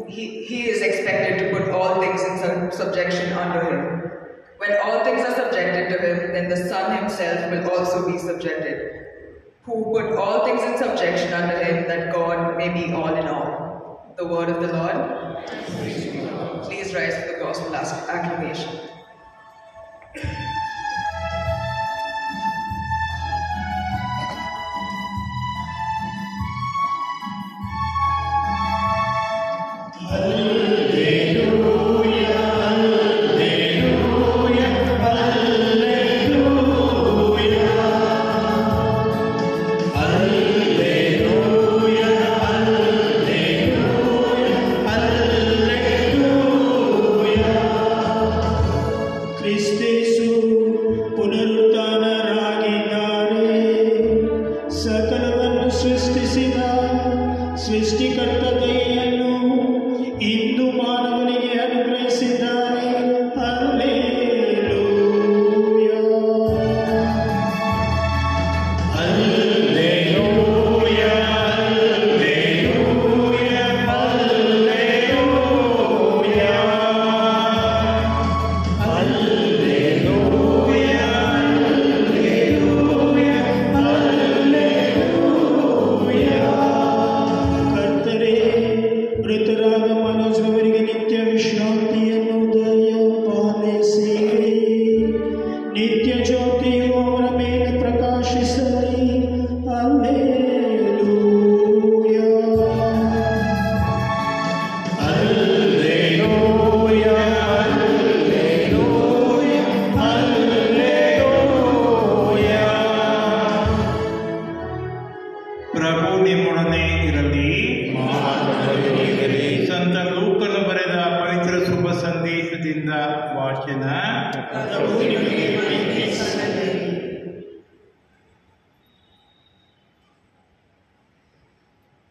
he is expected to put all things in subjection under him. When all things are subjected to him, then the Son himself will also be subjected, who put all things in subjection under him, that God may be all in all. The word of the Lord. Please rise for the gospel acclamation.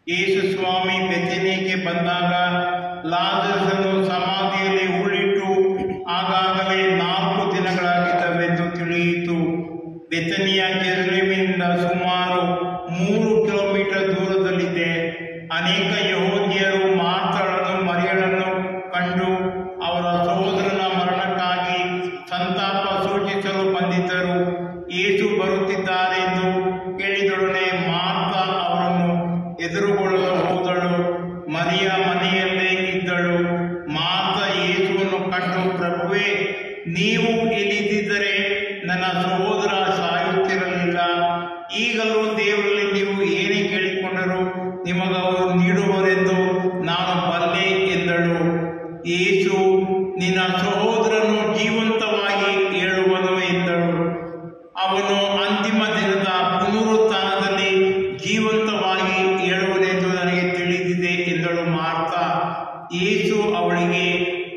ಯೇಸು ಸ್ವಾಮಿ ಬೆಥೆನಿಗೆ ಬಂದಾಗ ಲಾಜರಸನ್ನು ಸಮಾಧಿಯಲ್ಲಿ ಹೂಳಿಟ್ಟು ಆಗಾಗಲೇ 4 ದಿನಗಳಾಗಿದ್ದವೆಂದು ತಿಳಿಯಿತು. ಬೆಥನಿಯ ಜೆರುಸಲೇಮಿನಿಂದ ಸುಮಾರು 3 kilometre ದೂರದಲ್ಲಿದೆ. ಅನೇಕ ಯಹೂದ್ಯರು ಮಾರ್ಥಳನ್ನು ಮರಿಯಳನ್ನು ಕಂಡು ಅವರ ಸಹೋದರನ ಮರಣಕ್ಕಾಗಿ ಸಂತಾಪ ಸೂಚಿಸಲು ಬಂದಿದ್ದರು. ಯೇಸು ಬರುತ್ತಿದ್ದಾರೆಂದು ಕೇಳಿದೊಡನೆ ಮಾರ್ಥ ಅವರನ್ನು ಎದುರುಗೊಳ್ಳಲು ಹೋದಳು. ಮರಿಯ ಮನೆಯಲ್ಲೇ ಇದ್ದಳು. ಮಾರ್ಥ ಯೇಸುವನ್ನು ಕಂಡು, ಪ್ರಭುವೇ, ನೀವು ಇಲ್ಲಿದ್ದರೆ ನನ್ನ ಸಹೋದರ ಸಾಯುತ್ತಿರಲಿಲ್ಲ. ಈಗಲೂ ದೇವರಲ್ಲಿ ನೀವು ಏನೇ ಕೇಳಿಕೊಂಡರೂ ನಿಮಗವರು ನೀಡುವರೆಂದು ನಾನು ಬಲ್ಲೆ ಎಂದಳು. ಯೇಸು, ನಿನ್ನ ಸಹೋದರನು ಜೀವಂತವಾಗಿ ಏಳುವನು ಎಂದಳು. ಅವನು ಅಂತಿಮ ದಿನದ ಪುನರುತ್ಥಾನದಲ್ಲಿ ಜೀವಂತವಾಗಿ ಏಳುವನೆಂದು ನನಗೆ ತಿಳಿದಿದೆ ಎಂದಳು ಮಾರ್ಥ. ಯೇಸು ಅವಳಿಗೆ,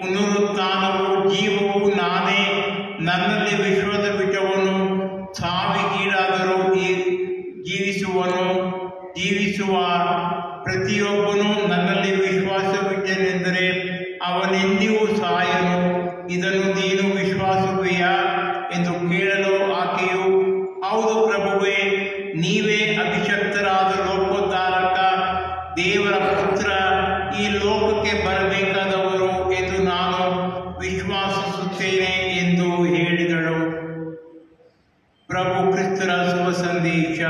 ಪುನರುತ್ಥಾನವೂ ಜೀವವೂ ನಾನೇ. ನನ್ನಲ್ಲಿ ವಿಶ್ವಾಸವಿಟ್ಟವನು ಸಾವಿಗೀಡಾದರೂ ಜೀವಿಸುವನು. ಜೀವಿಸುವ ಪ್ರತಿಯೊಬ್ಬನು ನನ್ನಲ್ಲಿ ವಿಶ್ವಾಸವಿಟ್ಟನೆಂದರೆ ಅವನೆಂದಿಗೂ ಸಾಯನು. ಇದನ್ನು ನೀನು ವಿಶ್ವಾಸವೆಯಾ ಎಂದು ಕೇಳಲು ಆಕೆಯು, ಹೌದು ಪ್ರಭುವೇ, ನೀವೇ ಅಭಿಷಕ್ತರಾದ ಲೋಕೋದ್ಧಾರಕ, ದೇವರ ಪುತ್ರ, ಈ ಲೋಕಕ್ಕೆ ಬರಬೇಕಾದವರು ಎಂದು ನಾನು ವಿಶ್ವಾಸಿಸುತ್ತೇನೆ ಎಂದು ಹೇಳಿದಳು. ಪ್ರಭು ಕ್ರಿಸ್ತರ ಶುಭ ಸಂದೇಶ.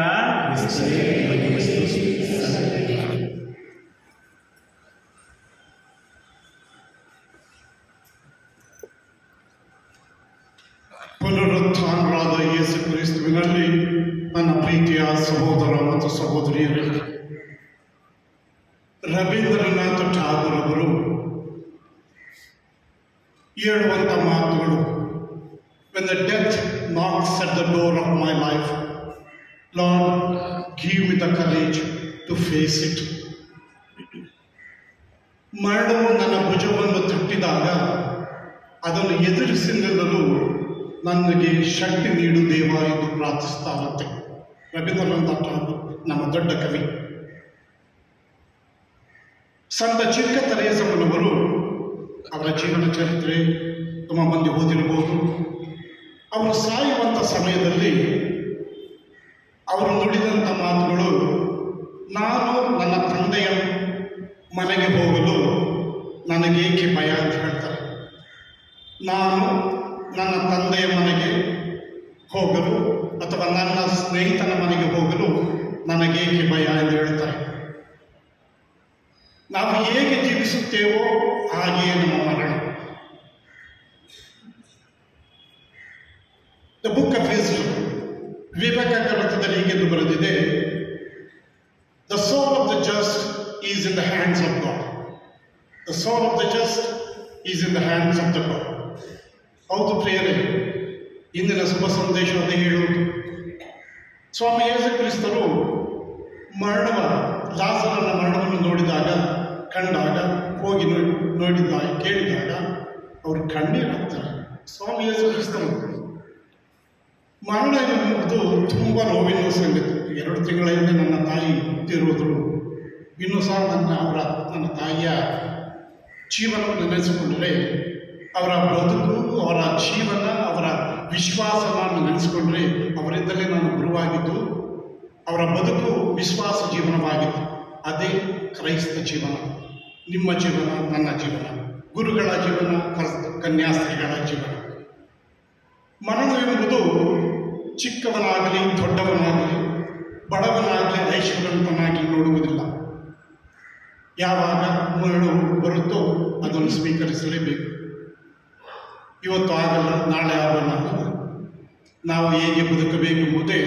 ಪುನರುತ್ಥಾನರಾದ ಯೇಸು ಕ್ರಿಸ್ತುವಿನಲ್ಲಿ ನನ್ನ ಪ್ರೀತಿಯ ಸಹೋದರ ಮತ್ತು ಸಹೋದರಿಯರು, ರವೀಂದ್ರನಾಥ್ ಠಾಗೂರ್ ಅವರು ಹೇಳುವಂಥ ಮಾತುಗಳು, when the death knocks at the door of my life, Lord, give me the courage to face it. ಮರಣವು ನನ್ನ ಭುಜವನ್ನು ತಟ್ಟಿದಾಗ ಅದನ್ನು ಎದುರಿಸಿ ನಿಲ್ಲಲು ನನಗೆ ಶಕ್ತಿ ನೀಡು ದೇವ ಎಂದು ಪ್ರಾರ್ಥಿಸ್ತಾರಂತೆ ರವೀಂದ್ರನಾಥ್ ಠಾಗೂರ್, ನಮ್ಮ ದೊಡ್ಡ ಕವಿ. ಸಂತ ಚಿಕ್ಕ ತೆರೇಸಮ್ಮನವರು, ಅವರ ಜೀವನ ಚರಿತ್ರೆ ತುಂಬ ಮಂದಿ ಓದಿರಬಹುದು. ಅವರು ಸಾಯುವಂಥ ಸಮಯದಲ್ಲಿ ಅವರು ನುಡಿದಂಥ ಮಾತುಗಳು, ನಾನು ನನ್ನ ತಂದೆಯ ಮನೆಗೆ ಹೋಗಲು ನನಗೇಕೆ ಭಯ ಅಂತ ಹೇಳ್ತಾರೆ. ನಾನು ನನ್ನ ತಂದೆಯ ಮನೆಗೆ ಹೋಗಲು ಅಥವಾ ನನ್ನ ಸ್ನೇಹಿತನ ಮನೆಗೆ ಹೋಗಲು ನನಗೇಕೆ ಭಯ ಎಂದು ಹೇಳ್ತಾರೆ. ನಾವು ಹೇಗೆ ಜೀವಿಸುತ್ತೇವೋ ಹಾಗೆಯೇ ನಮ್ಮ ಮರಣ. ದ ಬುಕ್ ಆಫ್ ವಿಸ್ಡಮ್, ವಿವೇಕ ಗ್ರಂಥದಲ್ಲಿ ಹೀಗೆಂದು ಬರೆದಿದೆ, the soul of the just is in the hands of God. The soul of the just is in the hands of the God. ಹೌದು ಪ್ರಿಯರೇ, ಇಂದಿನ ಶುಭ ಸಂದೇಶ ಅದೇ ಹೇಳುವುದು. ಸ್ವಾಮಿ ಯೇಸು ಕ್ರಿಸ್ತರು ಲಾಜರನ ಮರಣವನ್ನು ಕಂಡಾಗ ಹೋಗಿ ನೋಡಿದಾಗ ಕೇಳಿದಾಗ ಅವರು ಕಣ್ಣೀರಾಗ್ತಾರೆ. ಸ್ವಾಮಿ ಯೇಸು ಕ್ರಿಸ್ತರು ಮರಣ ಎನ್ನುವುದು ತುಂಬ ನೋವಿನ ಸಂಗತಿ. 2 ತಿಂಗಳ ಹಿಂದೆ ನನ್ನ ತಾಯಿ ತೀರೋದ್ರು. ಇನ್ನೂ ಸಹ ನನ್ನ ತಾಯಿಯ ಜೀವನವನ್ನು ನೆನೆಸಿಕೊಂಡ್ರೆ, ಅವರ ಬದುಕು, ಅವರ ಜೀವನ, ಅವರ ವಿಶ್ವಾಸವನ್ನು ನೆನೆಸಿಕೊಂಡ್ರೆ, ಅವರಿಂದಲೇ ನಾನು ಗುರುವಾಗಿದ್ದು, ಅವರ ಬದುಕು ವಿಶ್ವಾಸ ಜೀವನವಾಗಿತ್ತು. ಅದೇ ಕ್ರೈಸ್ತ ಜೀವನ. ನಿಮ್ಮ ಜೀವನ, ನನ್ನ ಜೀವನ, ಗುರುಗಳ ಜೀವನ, ಕನ್ಯಾಸ್ತ್ರೀಗಳ ಜೀವನ. ಮರಣವೆಂಬುದು ಚಿಕ್ಕವನಾಗಲಿ ದೊಡ್ಡವನಾಗಲಿ ಬಡವನಾಗಲಿ ಐಶ್ವರ್ಯವಂತನಾಗಿ ನೋಡುವುದಿಲ್ಲ. ಯಾವಾಗ ಮರಣ ಬರುತ್ತೋ ಅದನ್ನು ಸ್ವೀಕರಿಸಲೇಬೇಕು. ಇವತ್ತು ಆಗಲ್ಲ, ನಾಳೆ ಆಗಲ್ಲ. ನಾವು ಹೇಗೆ ಬದುಕಬೇಕೆಂಬುದೇ,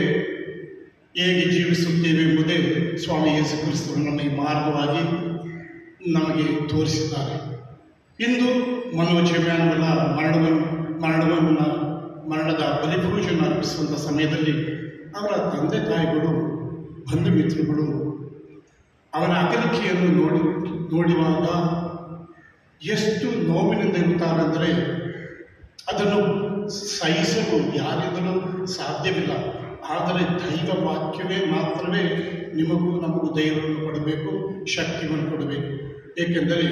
ಹೇಗೆ ಜೀವಿಸುತ್ತೇವೆ ಎಂಬುದೇ ಸ್ವಾಮಿ ಯೇಸು ಕ್ರಿಸ್ತರು ನಮಗೆ ಮಾರ್ಗವಾಗಿ ನಮಗೆ ತೋರಿಸಿದ್ದಾರೆ. ಇಂದು ಮನೋಜ್ ಎಮ್ಯಾನ್ಯುಯಲ್ ಮರಣದ ಬಲಿಪೂಜೆಯನ್ನು ಅರ್ಪಿಸುವಂಥ ಸಮಯದಲ್ಲಿ ಅವರ ತಂದೆ ತಾಯಿಗಳು, ಬಂಧು ಮಿತ್ರಗಳು ಅವನ ಅಗಲಿಕೆಯನ್ನು ನೋಡುವಾಗ ಎಷ್ಟು ನೋವಿನಿಂದ ಇರುತ್ತಾರೆಂದರೆ ಅದನ್ನು ಸಹಿಸಲು ಯಾರಿಂದಲೂ ಸಾಧ್ಯವಿಲ್ಲ. ಆದರೆ ದೈವ ವಾಕ್ಯವೇ ಮಾತ್ರವೇ ನಿಮಗೂ ನಮಗೂ ಧೈರ್ಯವನ್ನು ಕೊಡಬೇಕು, ಶಕ್ತಿಯನ್ನು ಕೊಡಬೇಕು. ಏಕೆಂದರೆ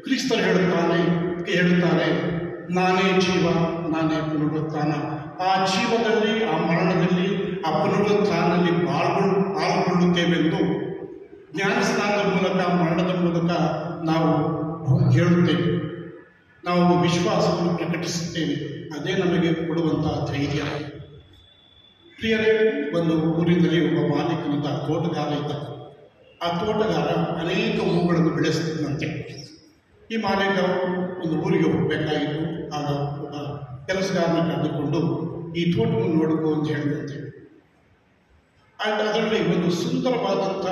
ಕ್ರಿಸ್ತರು ಹೇಳುತ್ತಾರೆ, ನಾನೇ ಜೀವ, ನಾನೇ ಪುನರುತ್ಥಾನ. ಆ ಜೀವದಲ್ಲಿ, ಆ ಮರಣದಲ್ಲಿ, ಆ ಪುನರುತ್ಥಾನದಲ್ಲಿ ಪಾಲ್ಗೊಳ್ಳುತ್ತೇವೆಂದು ಜ್ಞಾನಸ್ನಾನದ ಮೂಲಕ, ಮರಣದ ಮೂಲಕ ನಾವು ಹೇಳುತ್ತೇವೆ. ನಾವು ವಿಶ್ವಾಸವನ್ನು ಪ್ರಕಟಿಸುತ್ತೇವೆ. ಅದೇ ನಮಗೆ ಕೊಡುವಂತಹ ಧೈರ್ಯ. ಪ್ರಿಯರೇ, ಒಂದು ಊರಿನಲ್ಲಿ ಒಬ್ಬ ಮಾಲೀಕನಾದ ತೋಟಗಾರ ಇದ್ದ. ಆ ತೋಟಗಾರ ಅನೇಕ ಹೂಗಳನ್ನು ಬೆಳೆಸುತ್ತಿದ್ದಂತೆ. ಈ ಮಾಲೀಕ ಒಂದು ಊರಿಗೆ ಹೋಗಬೇಕಾಗಿತ್ತು. ಆಗ ಒಬ್ಬ ಕೆಲಸಗಾರನ ಕರೆದುಕೊಂಡು ಈ ತೋಟವನ್ನು ನೋಡಬೇಕು ಅಂತ ಹೇಳಿದಂತೆ. ಅದರಲ್ಲಿ ಒಂದು ಸುಂದರವಾದಂಥ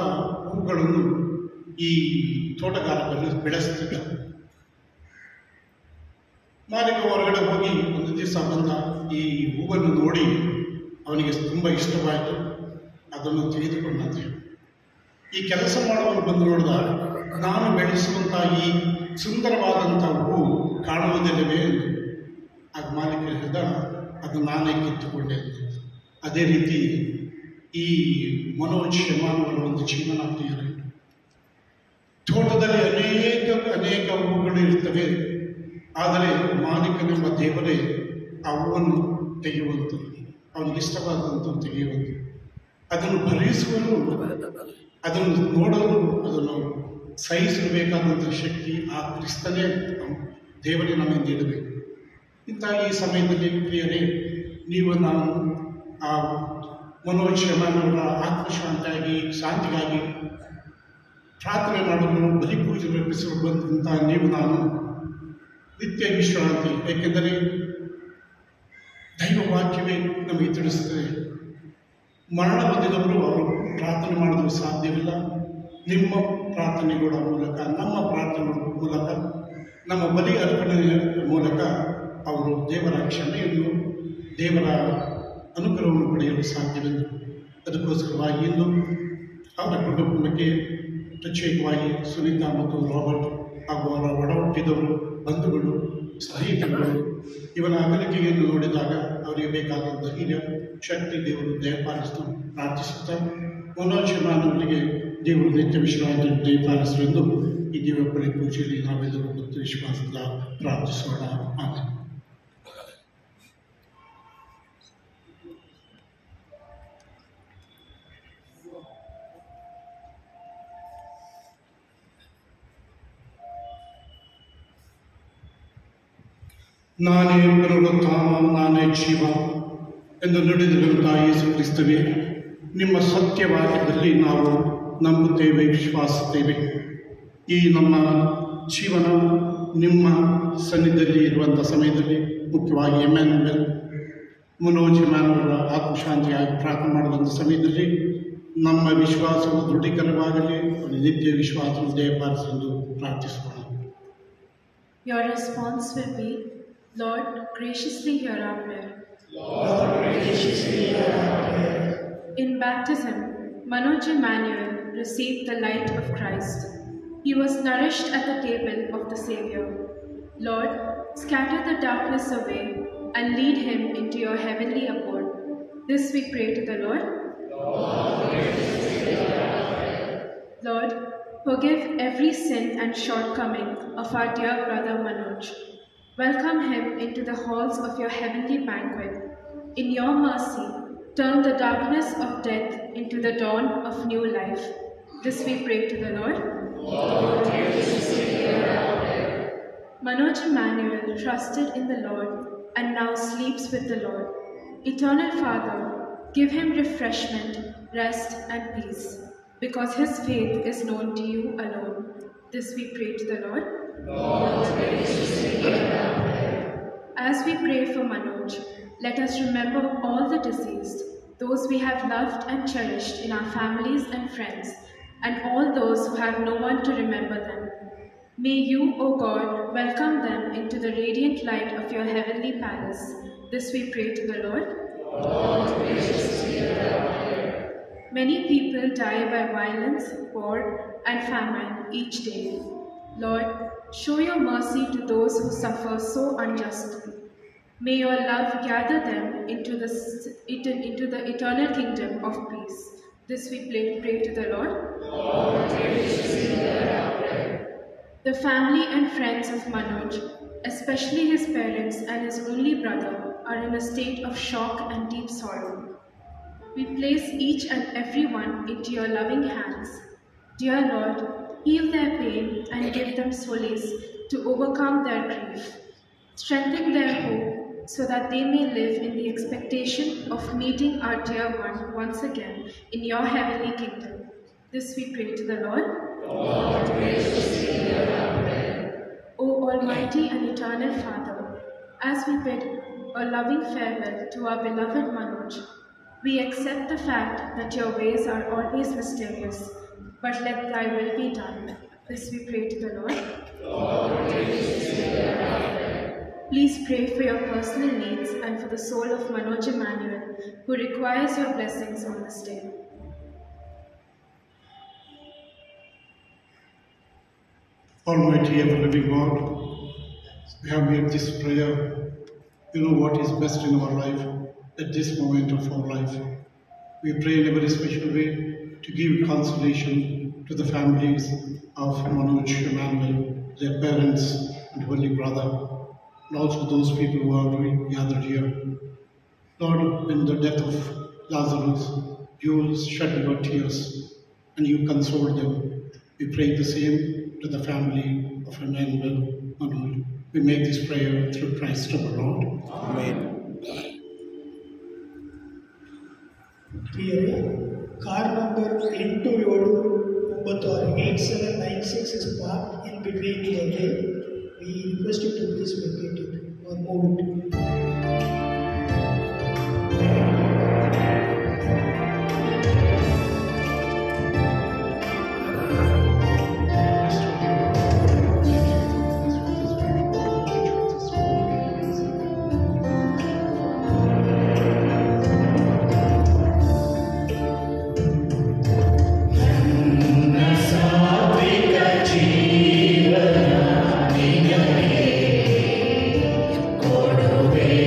ಹೂಗಳನ್ನು ಈ ತೋಟಗಾರ ಬೆಳೆಸುತ್ತಿದ್ದ. ಮಾಲೀಕ ಹೊರಗಡೆ ಹೋಗಿ ಒಂದು ದಿವಸ ಬಂದ. ಈ ಹೂವನ್ನು ನೋಡಿ ಅವನಿಗೆ ತುಂಬ ಇಷ್ಟವಾಯಿತು. ಅದನ್ನು ತೆಗೆದುಕೊಂಡಂತೆ ಈ ಕೆಲಸ ಮಾಡುವವರು ಬಂದು ನೋಡಿದ, ನಾನು ಬೆಳೆಸುವಂಥ ಈ ಸುಂದರವಾದಂಥ ಹೂ ಕಾಣುವುದಿಲ್ಲವೇ ಎಂದು. ಆಗ ಮಾಲೀಕ ಹೇಳಿದ, ಅದು ನಾನೇ ಕಿತ್ತುಕೊಂಡೆ. ಅದೇ ರೀತಿ ಈ ಮನೋಜ್ ಎಮ್ಯಾನ್ಯುಯಲ್ ಒಂದು ಜೀವನ ಪ್ರಿಯರೇ. ತೋಟದಲ್ಲಿ ಅನೇಕ ಹೂಗಳು ಇರ್ತವೆ. ಆದರೆ ಮಾಲೀಕನೆಂಬ ದೇವರೇ ಆ ಹೂವನ್ನು ತೆಗೆಯುವಂಥದ್ದು, ಅವನಿಗೆ ಇಷ್ಟವಾದಂಥದ್ದು ತೆಗೆಯುವಂಥದ್ದು, ಅದನ್ನು ಭರಿಸುವನು, ಅದನ್ನು ನೋಡಲು, ಅದನ್ನು ಸಹಿಸಬೇಕಾದಂಥ ಶಕ್ತಿ ಆ ಕ್ರಿಸ್ತನೇ ದೇವರೇ ನಮಗೆ ನೀಡಬೇಕು. ಇಂಥ ಈ ಸಮಯದಲ್ಲಿ ಪ್ರಿಯರೇ, ನೀವು ನಾನು ಆ ಮನೋಜ್ ಎಮ್ಯಾನ್ಯುಯಲ್ ಶಾಂತಿಗಾಗಿ ಪ್ರಾರ್ಥನೆ ಮಾಡಲು, ಬಲಿಪೂಜೆ ಅರ್ಪಿಸಲು ಬಂದಂಥ ನೀವು ನಾನು ನಿತ್ಯ ವಿಶ್ರಾಂತಿ. ಏಕೆಂದರೆ ದೈವ ವಾಕ್ಯವೇ ನಮಗೆ ತಿಳಿಸುತ್ತದೆ, ಮರಣ ಹೊಂದಿದವರು ಅವರು ಪ್ರಾರ್ಥನೆ ಮಾಡಲು ಸಾಧ್ಯವಿಲ್ಲ. ನಿಮ್ಮ ಪ್ರಾರ್ಥನೆಗಳ ಮೂಲಕ, ನಮ್ಮ ಪ್ರಾರ್ಥನೆಗಳ ಮೂಲಕ, ನಮ್ಮ ಬಲಿ ಅರ್ಪಣೆಯ ಮೂಲಕ ಅವರು ದೇವರ ಕ್ಷಮೆಯನ್ನು, ದೇವರ ಅನುಗ್ರಹವನ್ನು ಪಡೆಯಲು ಸಾಧ್ಯವಿಲ್ಲ. ಅದಕ್ಕೋಸ್ಕರವಾಗಿ ಇಂದು ಅವರ ಕುಟುಂಬಕ್ಕೆ, ಪ್ರತ್ಯೇಕವಾಗಿ ಸುನೀತಾ ಮತ್ತು ರಾಬರ್ಟ್ ಹಾಗೂ ಅವರ ಒಡ ಹುಟ್ಟಿದವರು, ಬಂಧುಗಳು, ಸ್ನೇಹಿತರು ಇವನ ಅಗಲಿಕೆಯನ್ನು ನೋಡಿದಾಗ ಅವರಿಗೆ ಬೇಕಾದ ಧೈರ್ಯ, ಶಕ್ತಿ ದೇವರು ದಯಪಾಲಿಸಲು ಪ್ರಾರ್ಥಿಸುತ್ತಾ, ಮನೋಜ್ ಎಮ್ಯಾನ್ಯುಯಲ್ಗೆ ದೇವರು ನಿತ್ಯ ವಿಶ್ರಾಂತಿ ದಯಪಾಲಿಸಲೆಂದು ಈ ದೇವರ ಬಲಿ ಪೂಜೆಯಲ್ಲಿ ನಾವೆಲ್ಲರೂ ಮತ್ತು ವಿಶ್ವಾಸದಿಂದ ಪ್ರಾರ್ಥಿಸೋಣ. ಆಮೇಲೆ ನಾನೇ ಪುನರುತ್ಥಾನ, ನಾನೇ ಜೀವ ಎಂದು ನುಡಿದಿರುವಂಥ ಯೇಸು ಕ್ರಿಸ್ತವೇ, ನಿಮ್ಮ ಸತ್ಯವಾಕ್ಯದಲ್ಲಿ ನಾವು ನಂಬುತ್ತೇವೆ, ವಿಶ್ವಾಸುತ್ತೇವೆ. ಈ ನಮ್ಮ ಜೀವನ ನಿಮ್ಮ ಸನ್ನಿಧಿಯಲ್ಲಿ ಇರುವಂಥ ಸಮಯದಲ್ಲಿ, ಮುಖ್ಯವಾಗಿ ಮನೋಜ್ ಎಮ್ಯಾನುವಲ್ ಆತ್ಮಶಾಂತಿಯಾಗಿ ಪ್ರಾರ್ಥನೆ ಮಾಡುವಂಥ ಸಮಯದಲ್ಲಿ ನಮ್ಮ ವಿಶ್ವಾಸವು ದೃಢೀಕರಣವಾಗಲಿ, ನಿತ್ಯ ವಿಶ್ವಾಸವು ದಯಪಾಲಿಸಲು ಪ್ರಾರ್ಥಿಸೋಣ. Your response will be, Lord, graciously hear our prayer. Lord, graciously hear our prayer. In baptism, Manoj Emmanuel received the light of Christ. He was nourished at the table of the Savior. Lord, scatter the darkness away and lead him into your heavenly abode. This we pray to the Lord. Lord, forgive every sin and shortcoming of our dear brother Manoj. Welcome him into the halls of your heavenly banquet. In your mercy, turn the darkness of death into the dawn of new life. This we pray to the Lord. Manoj Emmanuel trusted in the Lord and now sleeps with the Lord. Eternal Father, give him refreshment, rest and peace, because his faith is known to you alone. This we pray to the Lord. As we pray for Manoj, let us remember all the deceased, those we have loved and cherished in our families and friends, and all those who have no one to remember them. May you, O God, welcome them into the radiant light of your heavenly palace. This we pray to the Lord. Many people die by violence, war, and famine each day. Lord, show your mercy to those who suffer so unjustly. May your love gather them into the eternal kingdom of peace. This we pray to the Lord. The family and friends of Manoj, especially his parents and his only brother, are in a state of shock and deep sorrow. We place each and every one into your loving hands. Dear Lord, heal their pain and give them solace to overcome their grief. Strengthen their hope so that they may live in the expectation of meeting our dear one once again in your heavenly kingdom. This we pray to the Lord. O Almighty and Eternal Father, as we bid a loving farewell to our beloved Manoj, we accept the fact that your ways are always mysterious, but let thy will be done. This we pray to the Lord. Please pray for your personal needs and for the soul of Manoj Emmanuel, who requires your blessings on this day. Almighty ever-living God, we have made this prayer. You know what is best in our life at this moment of our life. We pray in a very special way to give consolation to the families of Manoj Emmanuel, their parents and holy brother, and also those people who are gathered here. Lord, in the death of Lazarus, you shed your tears and you consoled them. We pray the same to the family of Emmanuel Manoj. We make this prayer through Christ our Lord. Amen. ಪ್ರಿಯರೇ, car number 8796 is parked in between the lane. We request you to please vacate it or move it. Go away.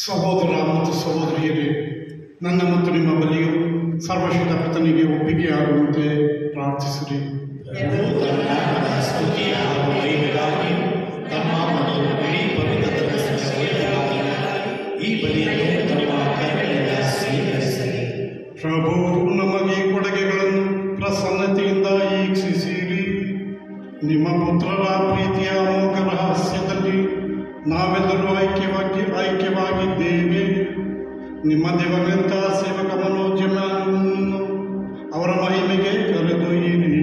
ಸಹೋದರ ಮತ್ತು ಸಹೋದರಿಯರೇ, ನನ್ನ ಮತ್ತು ನಿಮ್ಮ ಬಳಿಯು ಸರ್ವಶಕ್ತ ಕರ್ತನಿಗೆ ಒಪ್ಪಿಗೆಯಾಗುವಂತೆ ಪ್ರಾರ್ಥಿಸಿರಿ. ಪ್ರಭು ನಮಗೆ ಈ ಕೊಡುಗೆಗಳನ್ನು ಪ್ರಸನ್ನತೆಯಿಂದ ಈಕ್ಷಿಸಿರಿ. ನಿಮ್ಮ ಪುತ್ರರ ಪ್ರೀತಿಯ ಅಮೋಘ ರಹಸ್ಯದಲ್ಲಿ ನಾವೆಲ್ಲರೂ ಐಕ್ಯವಾಗಿದ್ದೇವೆ. ನಿಮ್ಮ ದಿವಂಗತ ಸೇವಕ ಮನೋಜನನ್ನು ಅವರ ಮಹಿಮೆಗೆ ಕರೆದೊಯ್ಯಿರಿ.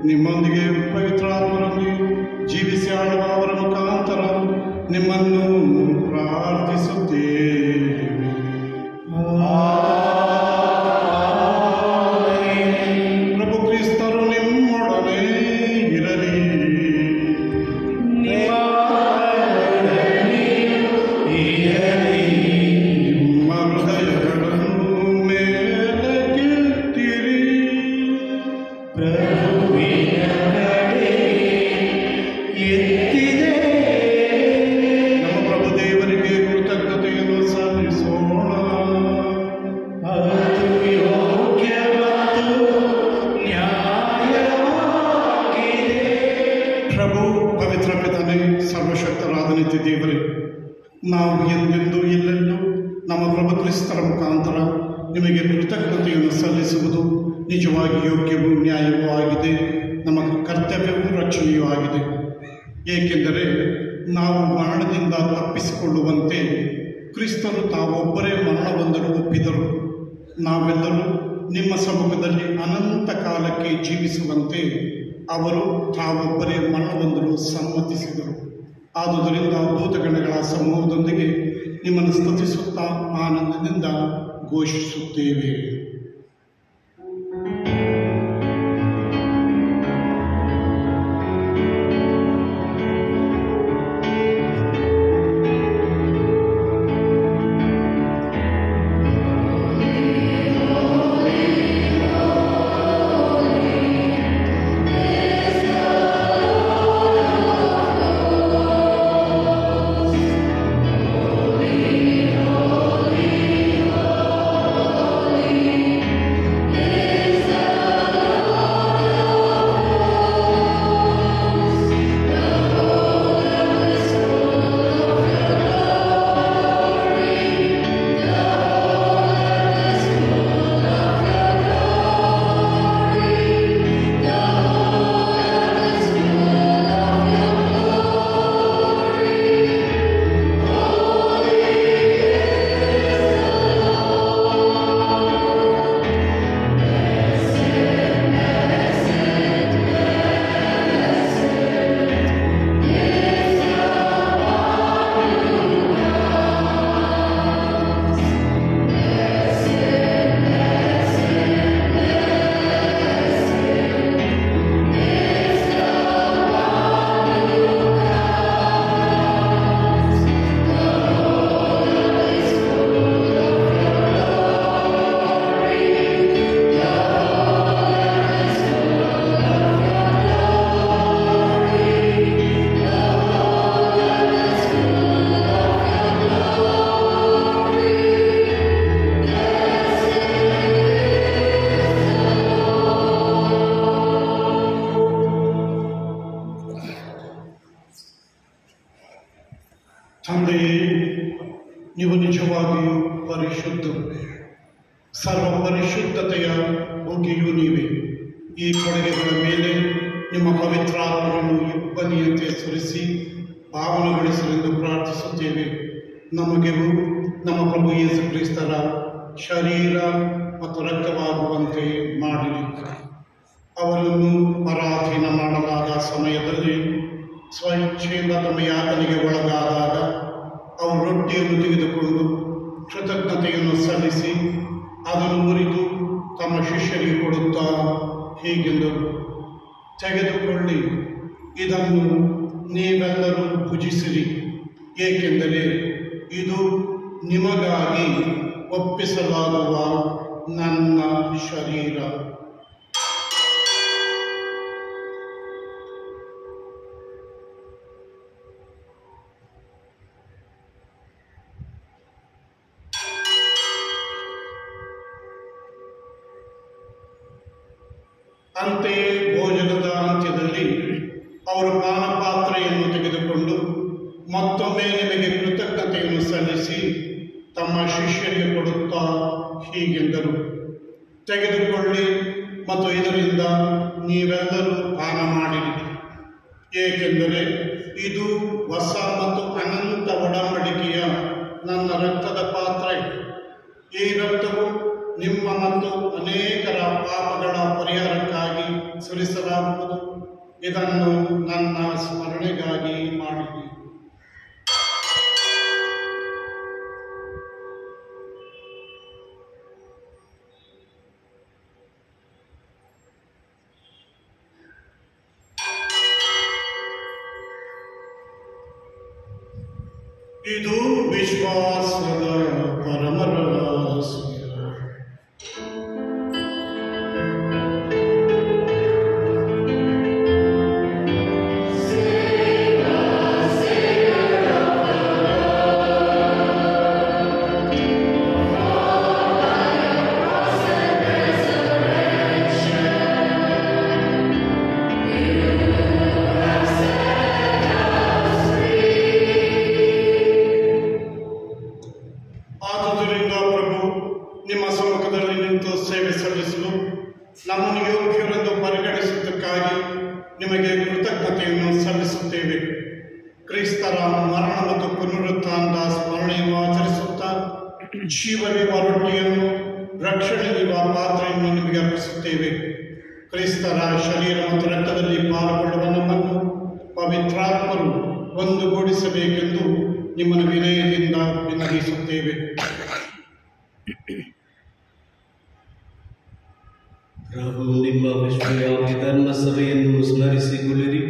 ನಿಮ್ಮೊಂದಿಗೆ ಪವಿತ್ರಾತ್ಮರೊಂದಿಗೆ ಜೀವಿಸಿ ಆಳುವ ಅವರ ಮುಖಾಂತರ ನಿಮ್ಮನ್ನು ಪ್ರಾರ್ಥಿಸುತ್ತೇವೆ. ಪ್ರಭು ಕ್ರಿಸ್ತರು ನಿಮ್ಮೊಡನೆ ಇರಲಿ. ನಿಮ್ಮ ಹೃದಯಗಳನ್ನು ಮೇಲಕ್ಕೆತ್ತಿರಿ. ನಮ್ಮ ಪ್ರಭು ದೇವರಿಗೆ ಕೃತಜ್ಞತೆಯನ್ನು ಸಲ್ಲಿಸೋಣ. ಪ್ರಭು ಪವಿತ್ರ ಪಿತನೇ, ಸರ್ವಶಕ್ತರಾದ ನಿತ್ಯ ದೇವರೇ, ನಾವು ಎಂದೆಂದೂ ಎಲ್ಲೆಲ್ಲೂ ನಮ್ಮ ಪ್ರಭು ಕ್ರಿಸ್ತರ ಮುಖಾಂತರ ನಿಮಗೆ ಕೃತಜ್ಞತೆಯನ್ನು ಸಲ್ಲಿಸುವುದು ನಿಜವಾಗಿ ಯೋಗ್ಯವೂ ನ್ಯಾಯವೂ ಆಗಿದೆ. ನಮ್ಮ ಕರ್ತವ್ಯವೂ ರಕ್ಷಣೆಯೂ ಆಗಿದೆ. ಏಕೆಂದರೆ ನಾವು ಮರಣದಿಂದ ತಪ್ಪಿಸಿಕೊಳ್ಳುವಂತೆ ಕ್ರಿಸ್ತರು ತಾವೊಬ್ಬರೇ ಮರಣ ಹೊಂದಲು ಒಪ್ಪಿದರು. ನಾವೆಲ್ಲರೂ ನಿಮ್ಮ ಸಮ್ಮುಖದಲ್ಲಿ ಅನಂತ ಕಾಲಕ್ಕೆ ಜೀವಿಸುವಂತೆ ಅವರು ತಾವೊಬ್ಬರೇ ಮರಣ ಹೊಂದಲು ಸಮ್ಮತಿಸಿದರು. ಆದುದರಿಂದ ದೂತಗಣಗಳ ಸಮೂಹದೊಂದಿಗೆ ನಿಮ್ಮನ್ನು ಸ್ತುತಿಸುತ್ತಾ ಆನಂದದಿಂದ ಘೋಷಿಸುತ್ತೇವೆ. ತಂದೆಯೇ, ನೀವು ನಿಜವಾಗಿಯೂ ಪರಿಶುದ್ಧರು. ಸರ್ವ ಪರಿಶುದ್ಧತೆಯ ಬುಗ್ಗೆಯೂ ನೀವೇ. ಈ ಕೊಡುಗೆಗಳ ಮೇಲೆ ನಿಮ್ಮ ಪವಿತ್ರಾತ್ಮವನ್ನು ಇಬ್ಬನಿಯಂತೆ ಸುರಿಸಿ ಪಾವನಗೊಳಿಸಲೆಂದು ಪ್ರಾರ್ಥಿಸುತ್ತೇವೆ. ನಮಗೆಗೂ ನಮ್ಮ ಪ್ರಭು ಯೇಸು ಕ್ರಿಸ್ತರ ಶರೀರ ಮತ್ತು ರಕ್ತವಾಗುವಂತೆ ಮಾಡಿರಿ. ಅವರನ್ನು ಪರಾಧೀನ ಮಾಡಲಾದ ಸಮಯದಲ್ಲಿ ಸ್ವಇಚ್ಛೆಯಿಂದ ತಮ್ಮ ಯಾತನೆಗೆ ಒಳಗಾದಾಗ ಅವರು ರೊಟ್ಟಿಯನ್ನು ತೆಗೆದುಕೊಂಡು ಕೃತಜ್ಞತೆಯನ್ನು ಸಲ್ಲಿಸಿ ಅದನ್ನು ಮುರಿದು ತಮ್ಮ ಶಿಷ್ಯರಿಗೆ ಕೊಡುತ್ತಾ ಹೀಗೆಂದರು: ತೆಗೆದುಕೊಳ್ಳಿ, ಇದನ್ನು ನೀವೆಲ್ಲರೂ ಭುಜಿಸಿರಿ, ಏಕೆಂದರೆ ಇದು ನಿಮಗಾಗಿ ಒಪ್ಪಿಸಲಾಗುವ ನನ್ನ ಶರೀರ. ಅಂತೆಯೇ ಭೋಜನದ ಅಂತ್ಯದಲ್ಲಿ ಅವರು ಪಾನಪಾತ್ರೆಯನ್ನು ತೆಗೆದುಕೊಂಡು ಮತ್ತೊಮ್ಮೆ ನಿಮಗೆ ಕೃತಜ್ಞತೆಯನ್ನು ಸಲ್ಲಿಸಿ ತಮ್ಮ ಶಿಷ್ಯರಿಗೆ ಕೊಡುತ್ತಾ ಹೀಗೆಂದರು: ತೆಗೆದುಕೊಳ್ಳಿ ಮತ್ತು ಇದರಿಂದ ನೀವೆಲ್ಲರೂ ಪಾನ ಮಾಡಿರಿ, ಏಕೆಂದರೆ ಇದು ಹೊಸ ಮತ್ತು ಅನಂತ ಒಡಂಬಡಿಕೆಯ ನನ್ನ ರಕ್ತದ ಪಾತ್ರೆ. ಈ ರಕ್ತವು ನಿಮ್ಮ ಮತ್ತು ಅನೇಕರ ಪಾಪಗಳ ಪರಿಹಾರಕ್ಕಾಗಿ ಸುರಿಸಲಾಗುವುದು. ಇದನ್ನು ನನ್ನ ಸ್ಮರಣೆಗಾಗಿ ಮಾಡಿರಿ. ಇದು ವಿಶ್ವಾಸದ ಪರಮ ರಹಸ್ಯ. ಆದುದರಿಂದ ಪ್ರಭು, ನಿಮ್ಮ ಸಮ್ಮುಖದಲ್ಲಿ ನಿಂತು ಸೇವೆ ಸಲ್ಲಿಸಲು ನಮ್ಮನ್ನು ಯೋಗ್ಯರೆಂದು ಪರಿಗಣಿಸುವುದಕ್ಕಾಗಿ ನಿಮಗೆ ಕೃತಜ್ಞತೆಯನ್ನು ಸಲ್ಲಿಸುತ್ತೇವೆ. ಕ್ರಿಸ್ತರ ಮರಣ ಮತ್ತು ಪುನರುತ್ಥಾನದ ಸ್ಮರಣೆಯನ್ನು ಆಚರಿಸುತ್ತಾ ಜೀವವಿರುವ ರೊಟ್ಟಿಯನ್ನು, ರಕ್ಷಣೆಗಿರುವ ಪಾತ್ರೆಯನ್ನು ನಿಮಗೆ ಅರ್ಪಿಸುತ್ತೇವೆ. ಕ್ರಿಸ್ತರ ಶರೀರ ಮತ್ತು ರಕ್ತದಲ್ಲಿ ಪಾಲ್ಗೊಳ್ಳುವ ನಮ್ಮನ್ನು ಪವಿತ್ರಾತ್ಮರು ಒಂದುಗೂಡಿಸಬೇಕೆಂದು ನಿಮ್ಮನ್ನು ವಿನಯದಿಂದ ವಿನಯಿಸುತ್ತೇವೆ. ಪ್ರಭು, ನಿಮ್ಮ ವಿಶ್ವವ್ಯಾಪಿ ಧರ್ಮ ಸಭೆಯನ್ನು ಸ್ಮರಿಸಿಕೊಳ್ಳಿರಿ.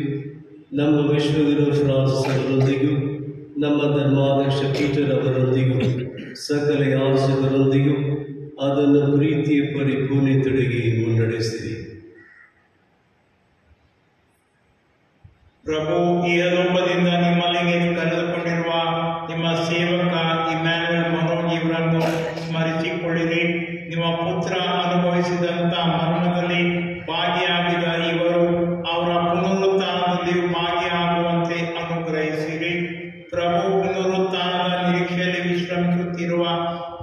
ನಮ್ಮ ವಿಶ್ವಗುರು ಫ್ರಾನ್ಸಿಸ್ ಅವರೊಂದಿಗೂ, ನಮ್ಮ ಧರ್ಮಾಧ್ಯಕ್ಷ ಪೀಟರ್ ಅವರೊಂದಿಗೂ, ಸಕಲ ಯಾಜಕರೊಂದಿಗೂ ಅದನ್ನು ಪ್ರೀತಿಯ ಪರಿಪೂರ್ಣತೆಡೆಗೆ ಮುನ್ನಡೆಸಿರಿ. ಪ್ರಭು, ಈ ಲೋಕದಿಂದ ನಿಮ್ಮಲ್ಲಿಗೆ ಕರೆದುಕೊಂಡಿರುವ ನಿಮ್ಮ ಸೇವಕ ಇಮ್ಯಾನ್ಯುಯಲ್ ಮನೋಜ್ ಇವರನ್ನು ಸ್ಮರಿಸಿಕೊಳ್ಳಿರಿ. ನಿಮ್ಮ ಪುತ್ರ ಅನುಭವಿಸಿದಂಥ ಮರಣದಲ್ಲಿ ಭಾಗಿಯಾಗಿದ ಇವರು ಅವರ ಪುನರುತ್ಥಾನದಲ್ಲಿಯೂ ಭಾಗಿಯಾಗುವಂತೆ ಅನುಗ್ರಹಿಸಿರಿ. ಪ್ರಭು, ಪುನರುತ್ಥಾನದ ನಿರೀಕ್ಷೆಯಲ್ಲಿ ವಿಶ್ರಮಿಸುತ್ತಿರುವ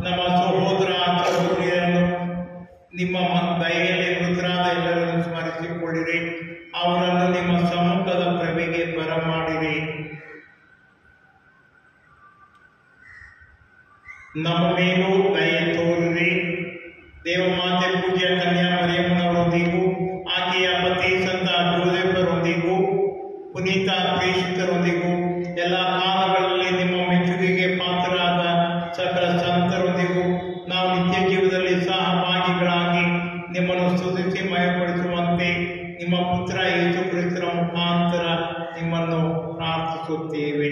ನಮ್ಮ ಸಹೋದರ ಸಹೋದರಿಯರನ್ನು ನಿಮ್ಮ ದಯೆಯಲ್ಲಿ ಮೃತರಾದ ಎಲ್ಲರನ್ನು ಸ್ಮರಿಸಿಕೊಳ್ಳಿರಿ. ಅವರನ್ನು ನಿಮ್ಮ ಸಮ್ಮುಖದ ಪ್ರಭೆಗೆ ಬರಮಾಡಿರಿ. ನಮ್ಮ ಮೇಲೂ ದಯೆ ತೋರಿರಿ. ದೇವಮಾತೆ ಪೂಜ್ಯ ಕನ್ಯಾ ಮರಿಯಮ್ಮನವರೊಂದಿಗೂ, ಆಕೆಯ ಪತಿ ಸಂತ ಜೋಸೆಫರೊಂದಿಗೂ, ಪುನೀತ ಪ್ರೇಷಿತರೊಂದಿಗೂ, ಎಲ್ಲ ಕಾಲಗಳಲ್ಲಿ ನಿಮ್ಮ ಮೆಚ್ಚುಗೆಗೆ ಪಾತ್ರರಾದ ಸಕಲ ಸಂತರೊಂದಿಗೂ ನಾವು ನಿತ್ಯ ಜೀವದಲ್ಲಿ ಸಹಭಾಗಿಗಳಾಗಿ ನಿಮ್ಮನ್ನು ಸ್ತುತಿಸಿ ಮಯಪಡಿಸುವಂತೆ ನಿಮ್ಮ ಪುತ್ರ ಯೇಸು ಕ್ರಿಸ್ತರ ಮುಖಾಂತರ ನಿಮ್ಮನ್ನು ಪ್ರಾರ್ಥಿಸುತ್ತೇವೆ.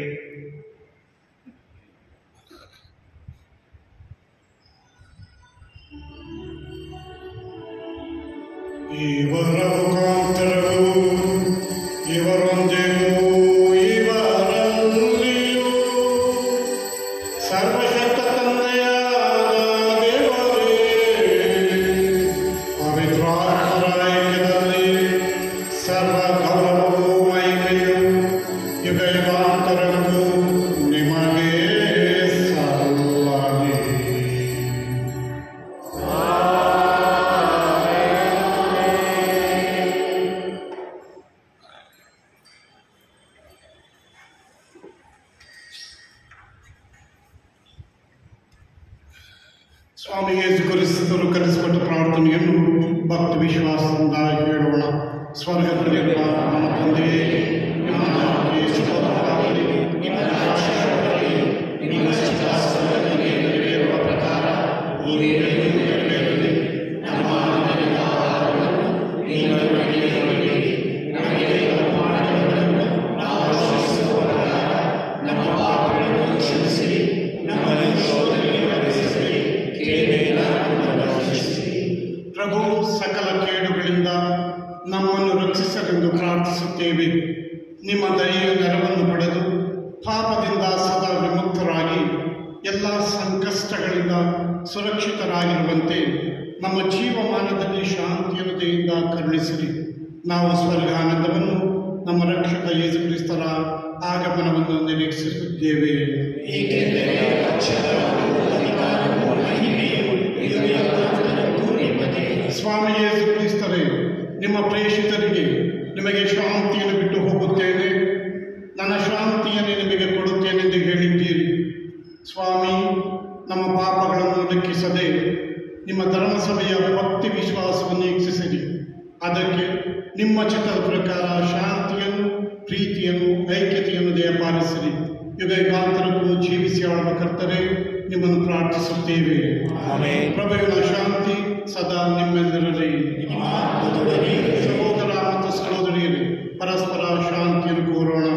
ಇವರ ಮುಖಾಂತರವೂ ಇವರೊಂದಿಗೂ ಇವರಲ್ಲಿಯೂ ಸರ್ವಶಕ್ತ ತಂದೆಯಾದ ದೇವರೇ, ಪವಿತ್ರಾತ್ಮರ ಐಕ್ಯದಲ್ಲಿ ಸರ್ವ ಗೌರವವೂ ಮಹಿಮೆಯೂ ಯುಗ ಯುಗಾಂತರಕ್ಕೂ ನಿಮಗೆ ಸಲ್ಲಲಿ. ಭಕ್ತಿ ವಿಶ್ವಾಸದಿಂದ ಹೇಳೋಣ. ಸ್ವರ್ಗದಲ್ಲಿರುವ ನಮ್ಮ ತಂದೆಯೇ, ನಿಮ್ಮ ನಾಮಕ್ಕೆ ಸ್ತೋತ್ರವಾಗಲಿ. ನಿಮ್ಮ ರಾಜ್ಯ ಬರಲಿ. ನಿಮ್ಮ ಚಿತ್ತ ಸ್ವರ್ಗದಲ್ಲಿ ನೆರವೇರುವ ಪ್ರಕಾರ ಭೂಮಿಯಲ್ಲಿಯೂ ನೆರವೇರಲಿ. ನಮ್ಮ ಅನುದಿನದ ಆಹಾರವನ್ನು ನೀನು ನಮಗೆ ಕೊಡಿರಿ. ನಮಗೆ ಅಪಮಾನಗಳನ್ನು ನಾವು ಕ್ಷಮಿಸುವ ಪ್ರಕಾರ ನಮ್ಮ ಪಾಪಗಳನ್ನು ಕ್ಷಮಿಸಿರಿ. ನಮ್ಮನ್ನು ಶೋಧನೆಗೆ ಒಳಪಡಿಸಿರಿ, ಕೇಡಿನಿಂದ ನಮ್ಮನ್ನು ರಕ್ಷಿಸಿರಿ. ಪ್ರಭು ಸಕಲ ಕೇಡುಗಳಿಂದ ನಮ್ಮನ್ನು ರಕ್ಷಿಸಲೆಂದು ಪ್ರಾರ್ಥಿಸುತ್ತೇವೆ. ನಿಮ್ಮ ದಯೆಯ ನೆರವನ್ನು ಪಡೆದು ಪಾಪದಿಂದ ಸದಾ ವಿಮುಕ್ತರಾಗಿ ಎಲ್ಲ ಸಂಕಷ್ಟಗಳಿಂದ ಸುರಕ್ಷಿತರಾಗಿರುವಂತೆ ನಮ್ಮ ಜೀವಮಾನದಲ್ಲಿ ಶಾಂತಿಯನ್ನು ದಯೆಯಿಂದ ಕರುಣಿಸಿರಿ. ನಾವು ಸ್ವರ್ಗಾನಂದವನ್ನು ನಮ್ಮ ರಕ್ಷಕ ಯೇಸು ಕ್ರಿಸ್ತರ ಆಗಮನವನ್ನು ನಿರೀಕ್ಷಿಸುತ್ತೇವೆ. ಏಕೆಂದರೆ ಸ್ವಾಮಿ ಯೇಸು ಕ್ರಿಸ್ತರೇ, ನಿಮ್ಮ ಪ್ರೇಷಿತರಿಗೆ ನಿಮಗೆ ಶಾಂತಿಯನ್ನು ಬಿಟ್ಟು ಹೋಗುತ್ತೇನೆ, ನನ್ನ ಶಾಂತಿಯನ್ನು ನಿಮಗೆ ಕೊಡುತ್ತೇನೆಂದು ಹೇಳಿದ್ದೀರಿ. ಸ್ವಾಮಿ, ನಮ್ಮ ಪಾಪಗಳನ್ನು ಲೆಕ್ಕಿಸದೆ ನಿಮ್ಮ ಧರ್ಮಸಭೆಯ ಭಕ್ತಿ ವಿಶ್ವಾಸವನ್ನು ವೀಕ್ಷಿಸಿರಿ. ಅದಕ್ಕೆ ನಿಮ್ಮ ಚಿತ್ತದ ಪ್ರಕಾರ ಶಾಂತಿಯನ್ನು, ಪ್ರೀತಿಯನ್ನು, ಐಕ್ಯತೆಯನ್ನು ದಯಪಾಲಿಸಿರಿ. ಯುಗಾಂತರಕ್ಕೂ ಜೀವಿಸಿ ಆಳುವ ಕರ್ತರೇ, ನಿಮ್ಮನ್ನು ಪ್ರಾರ್ಥಿಸುತ್ತೇವೆ. ಪ್ರಭುವಿನ ಶಾಂತಿ ಸದಾ ನಿಮ್ಮೆಲ್ಲರಲ್ಲಿ. ಸಹೋದರ ಮತ್ತು ಸಹೋದರಿಯರೇ, ಪರಸ್ಪರ ಶಾಂತಿಯನ್ನು ಕೋರೋಣ.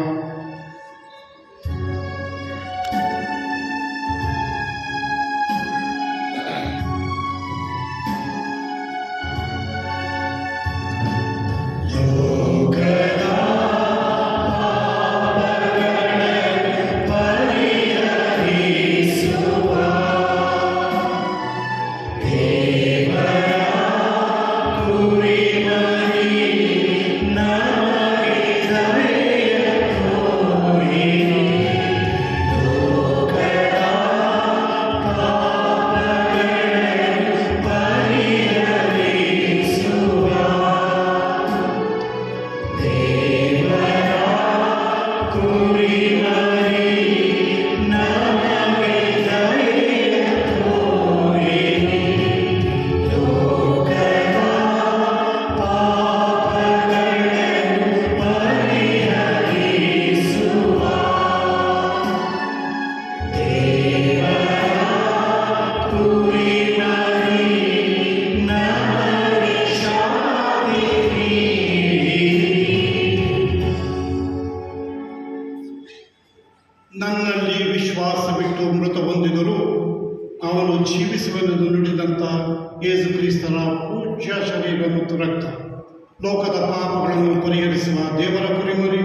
ನನ್ನಲ್ಲಿ ವಿಶ್ವಾಸವಿಟ್ಟು ಮೃತ ಹೊಂದಿದರು ಅವನು ಜೀವಿಸುವನೆಂದು ನುಡಿದಂಥ ಯೇಸು ಕ್ರಿಸ್ತರ ಪೂಜ್ಯ ಶರೀರ ಮತ್ತು ರಕ್ತ, ಲೋಕದ ಪಾಪಗಳನ್ನು ಪರಿಹರಿಸುವ ದೇವರ ಕುರಿಮರಿ,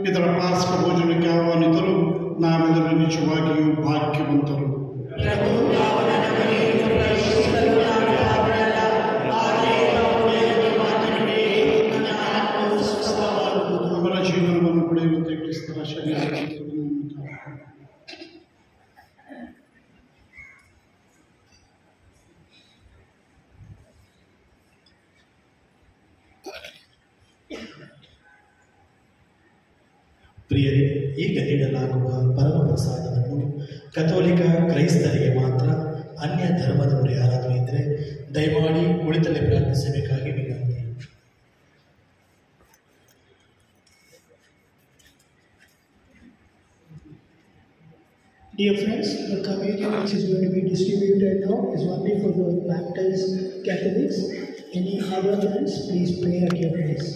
ಇದರ ಪಾಸ್ಕ ಭೋಜನಕ್ಕೆ ಆಹ್ವಾನಿತರು ನಾವೆಲ್ಲರೂ ನಿಜವಾಗಿಯೂ ಭಾಗ್ಯವಂತರು. ಅವರ ಜೀವನವನ್ನು ಪಡೆಯುವಂತೆ ಕ್ರಿಸ್ತರ ಶರೀರ. ಪ್ರಿಯರೇ, ಈಗ ನೀಡಲಾಗುವ ಪರಮ ಪ್ರಸಾದವನ್ನು ಕಥೋಲಿಕ ಕ್ರೈಸ್ತರಿಗೆ ಮಾತ್ರ, ಅನ್ಯ ಧರ್ಮದವರು ಯಾರಾದರೂ ಇದ್ದರೆ ದಯಮಾಡಿ ಕುಳಿತಲ್ಲೇ ಪ್ರಾರ್ಥಿಸಬೇಕಾಗಿ ವಿನಂತಿ. Dear friends, the communion which is going to be distributed now is only for the baptized Catholics. Any other friends, please pray at your place.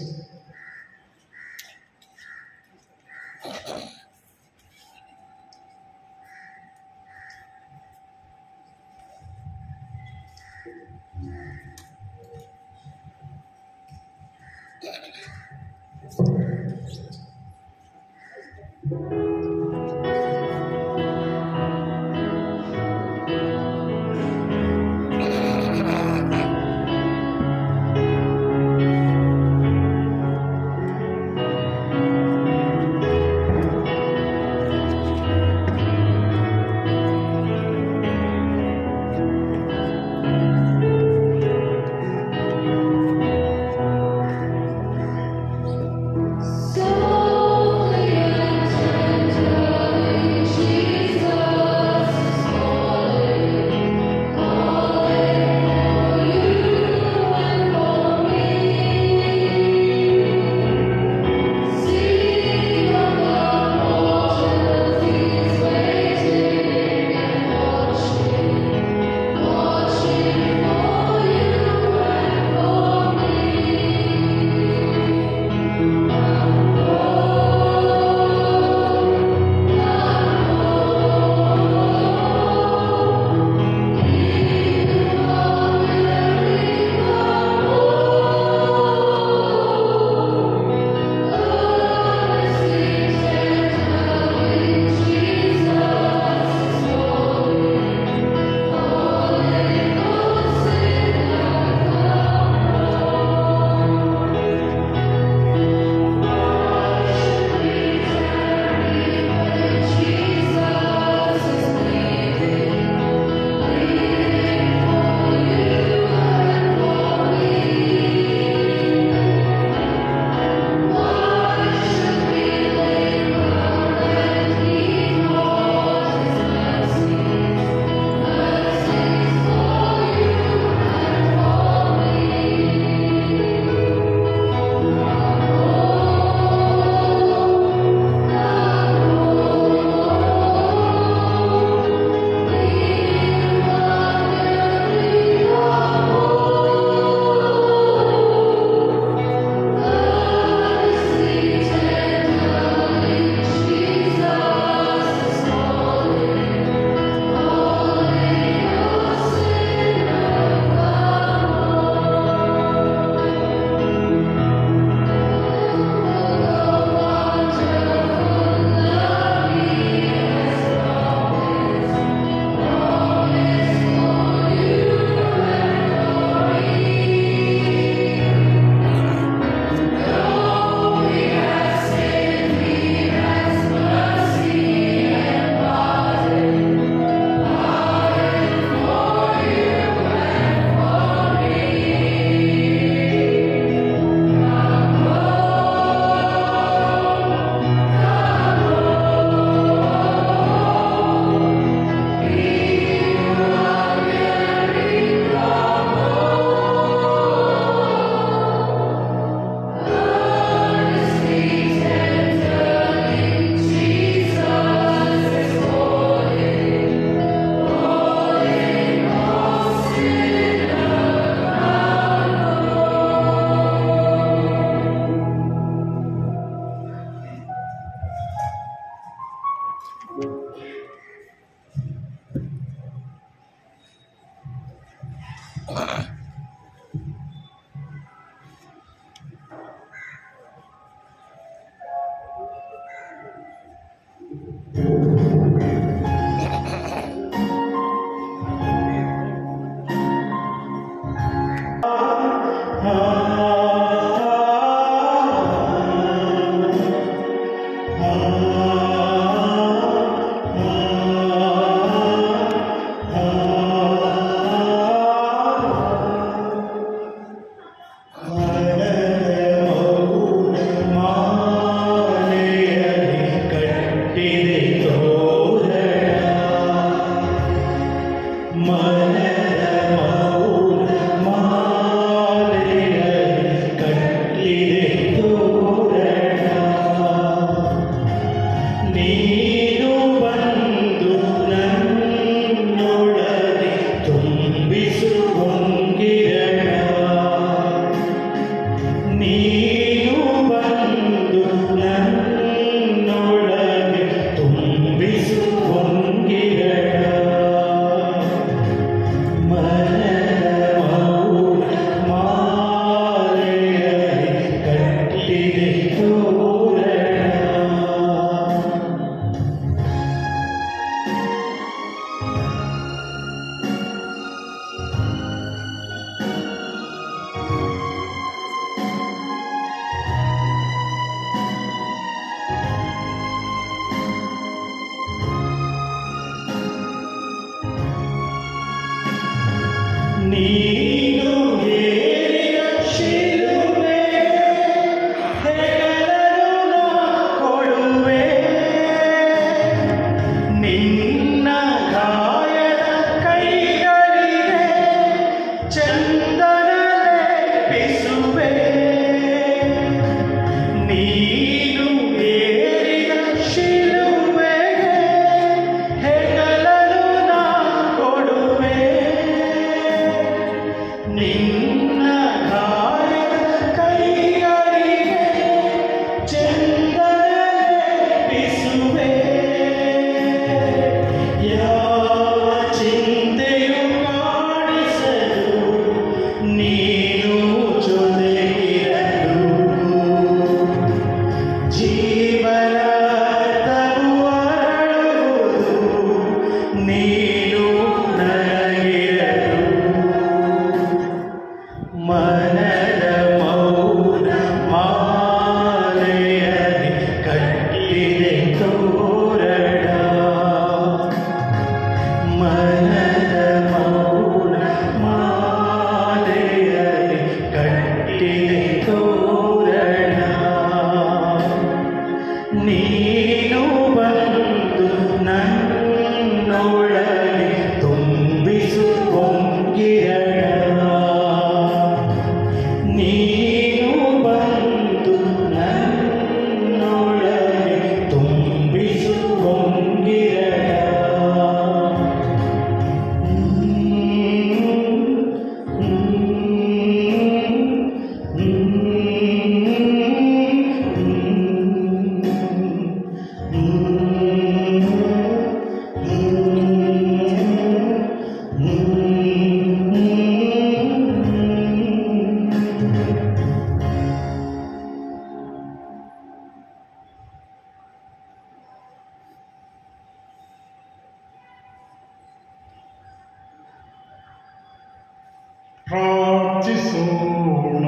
ಪ್ರಾರ್ಥಿಸೋಣ.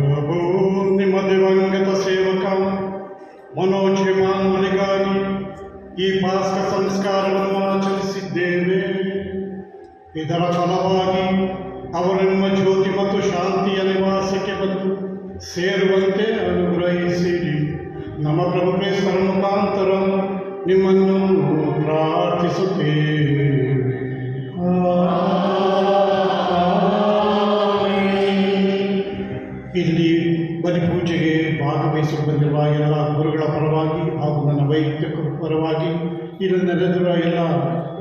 ಪ್ರಭು ನಿಮ್ಮ ದಿವಂಗತ ಸೇವಕ ಮನೋಜ್ ಹಿಮಾಂಬಲಿಗಾಗಿ ಈ ಪಾಸ್ಕ ಸಂಸ್ಕಾರವನ್ನು ಆಚರಿಸಿದ್ದೇವೆ. ಇದರ ಫಲವಾಗಿ ಅವರು ನಿಮ್ಮ ಜ್ಯೋತಿ ಮತ್ತು ಶಾಂತಿಯ ನಿವಾಸಕ್ಕೆ ಬಂದು ಸೇರುವಂತೆ ಅನುಗ್ರಹಿಸಿರಿ. ನಮ್ಮ ಪ್ರಭು ಕ್ರಿಸ್ತರ ಮುಖಾಂತರ ನಿಮ್ಮನ್ನು ಪ್ರಾರ್ಥಿಸುತ್ತೇವೆ. ಇಲ್ಲಿ ಬಲಿಪೂಜೆಗೆ ಭಾಗವಹಿಸಲು ಬಂದಿರುವ ಎಲ್ಲ ಗುರುಗಳ ಪರವಾಗಿ ಹಾಗೂ ನನ್ನ ವೈಯಕ್ತಿಕ ಪರವಾಗಿ ಇಲ್ಲಿ ನೆರೆದಿರುವ ಎಲ್ಲ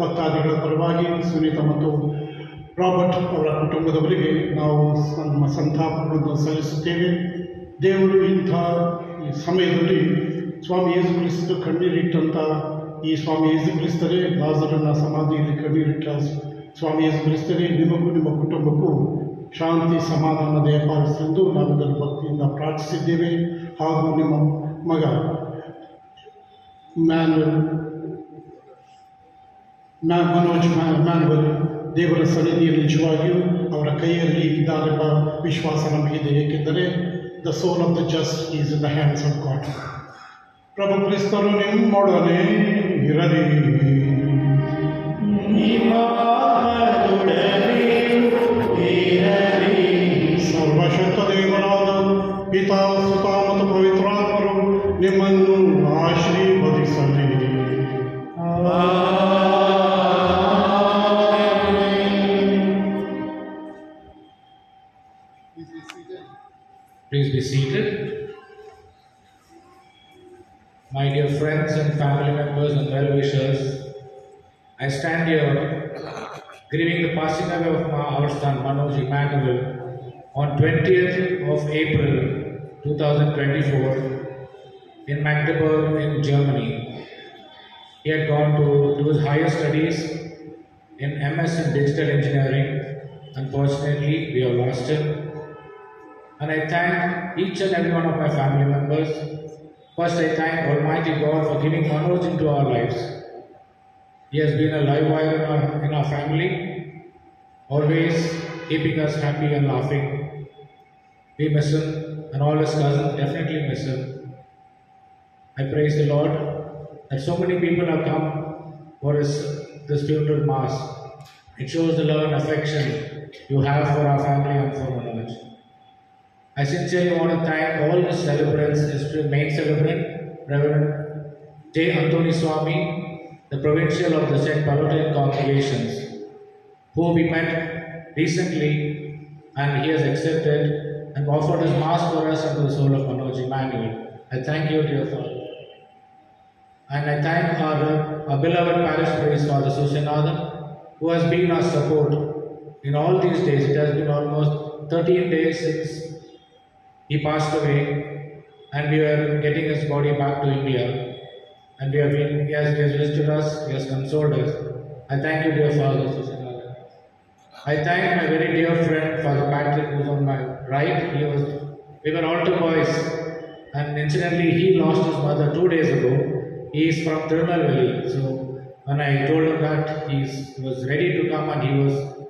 ಭಕ್ತಾದಿಗಳ ಪರವಾಗಿ ಸುನೀತಾ ಮತ್ತು ರಾಬರ್ಟ್ ಅವರ ಕುಟುಂಬದವರಿಗೆ ನಾವು ನಮ್ಮ ಸಂತಾಪಗಳನ್ನು ಸಲ್ಲಿಸುತ್ತೇವೆ. ದೇವರು ಇಂಥ ಈ ಸಮಯದಲ್ಲಿ ಸ್ವಾಮಿ ಯೇಸು ಕ್ರಿಸ್ತ ಕಣ್ಣೀರಿಟ್ಟಂಥ ಈ ಸ್ವಾಮಿ ಯೇಸು ಕ್ರಿಸ್ತರೇ ಲಾಜರನ ಸಮಾಧಿಯಲ್ಲಿ ಕಣ್ಣೀರಿಟ್ಟ ಸ್ವಾಮಿ ಯೇಸು ಕ್ರಿಸ್ತರೇ ನಿಮಗೂ ನಿಮ್ಮ ಕುಟುಂಬಕ್ಕೂ ಶಾಂತಿ ಸಮಾಧಾನ ದಯಪಾಲಿಸೆಂದು ನಾವೆಲ್ಲರೂ ಭಕ್ತಿಯಿಂದ ಪ್ರಾರ್ಥಿಸಿದ್ದೇವೆ. ಹಾಗೂ ನಿಮ್ಮ ಮಗ ಮನೋಜ್ ಮ್ಯಾನ್ವಲ್ ದೇವರ ಸನ್ನಿಧಿಯಲ್ಲಿ ನಿಜವಾಗಿಯೂ ಅವರ ಕೈಯಲ್ಲಿ ಇದ್ದಾರೆಂಬ ವಿಶ್ವಾಸ ನಮಗಿದೆ. ಏಕೆಂದರೆ the soul of the just is in the hands of God. ಪ್ರಭು ಕ್ರಿಸ್ತರು ನಿಮ್ಮೊಡನೆ ಇರಲಿ. ಸರ್ವಶಕ್ತ ದೇವರಾದ ಪಿತಾ ಸುತ ಮತ್ತು ಪವಿತ್ರಾತ್ಮರು ನಿಮ್ಮನ್ನು ಆಶೀರ್ವದಿಸಲಿ. Please be seated. My dear friends and family members and well-wishers, I stand here grieving the passing away of our son Manoj Emmanuel on 20th of April 2024 in Magdeburg in Germany. He had gone to do his higher studies in MS in Digital Engineering. Unfortunately, we have lost him. And I thank each and every one of my family members. First, I thank Almighty God for giving Manoj into our lives. He has been a live wire in our family, always keeping us happy and laughing. We miss him, and all his cousins definitely miss him. I praise the Lord that so many people have come for this funeral mass. It shows the love and affection you have for our family and for Manoj. I sincerely want to thank all the celebrants, especially main celebrant, Reverend J. Anthony Swami, the provincial of the St. Pallottine congregations, who we met recently, and he has accepted and offered his mass for us into the soul of Manoj Emmanuel. I thank you, dear Father. And I thank our beloved parish priest, Father Sushanathan, who has been our support in all these days. It has been almost 13 days since he passed away, and we were getting his body back to India. And he has visited us, he has consoled us. I thank you, dear Father Sushanathan. I thank my very dear friend, Father Patrick, who is on my right. We were altar boys, and incidentally, he lost his mother 2 days ago. He is from Tirunelveli, so when I told him that he was ready to come and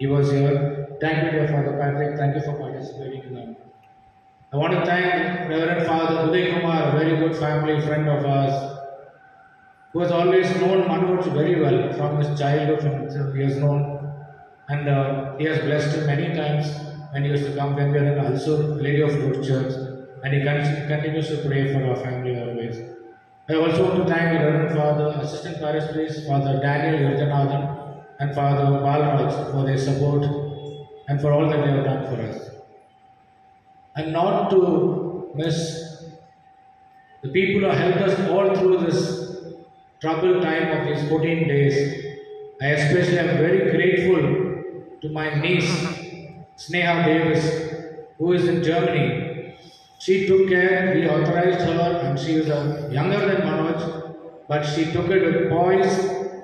he was here. Thank you, dear Father Patrick. Thank you for participating in that. I want to thank Reverend Father Uday Kumar, a very good family friend of ours, who has always known Manoj very well from his childhood. He has known, and he has blessed him many times when he used to come when we were in Alsur, Lady of Lourdes Church, and he continues to pray for our family always. I also want to thank Reverend Father, Assistant Parish Priest, Father Daniel Yurjanathan, and Father Balraj for their support and for all that they have done for us. And not to miss the people who helped us all through this troubled time of these 14 days. I especially am very grateful to my niece, Sneha Davis, who is in Germany. She took care, we authorized her, and she was younger than Manoj, but she took it with poise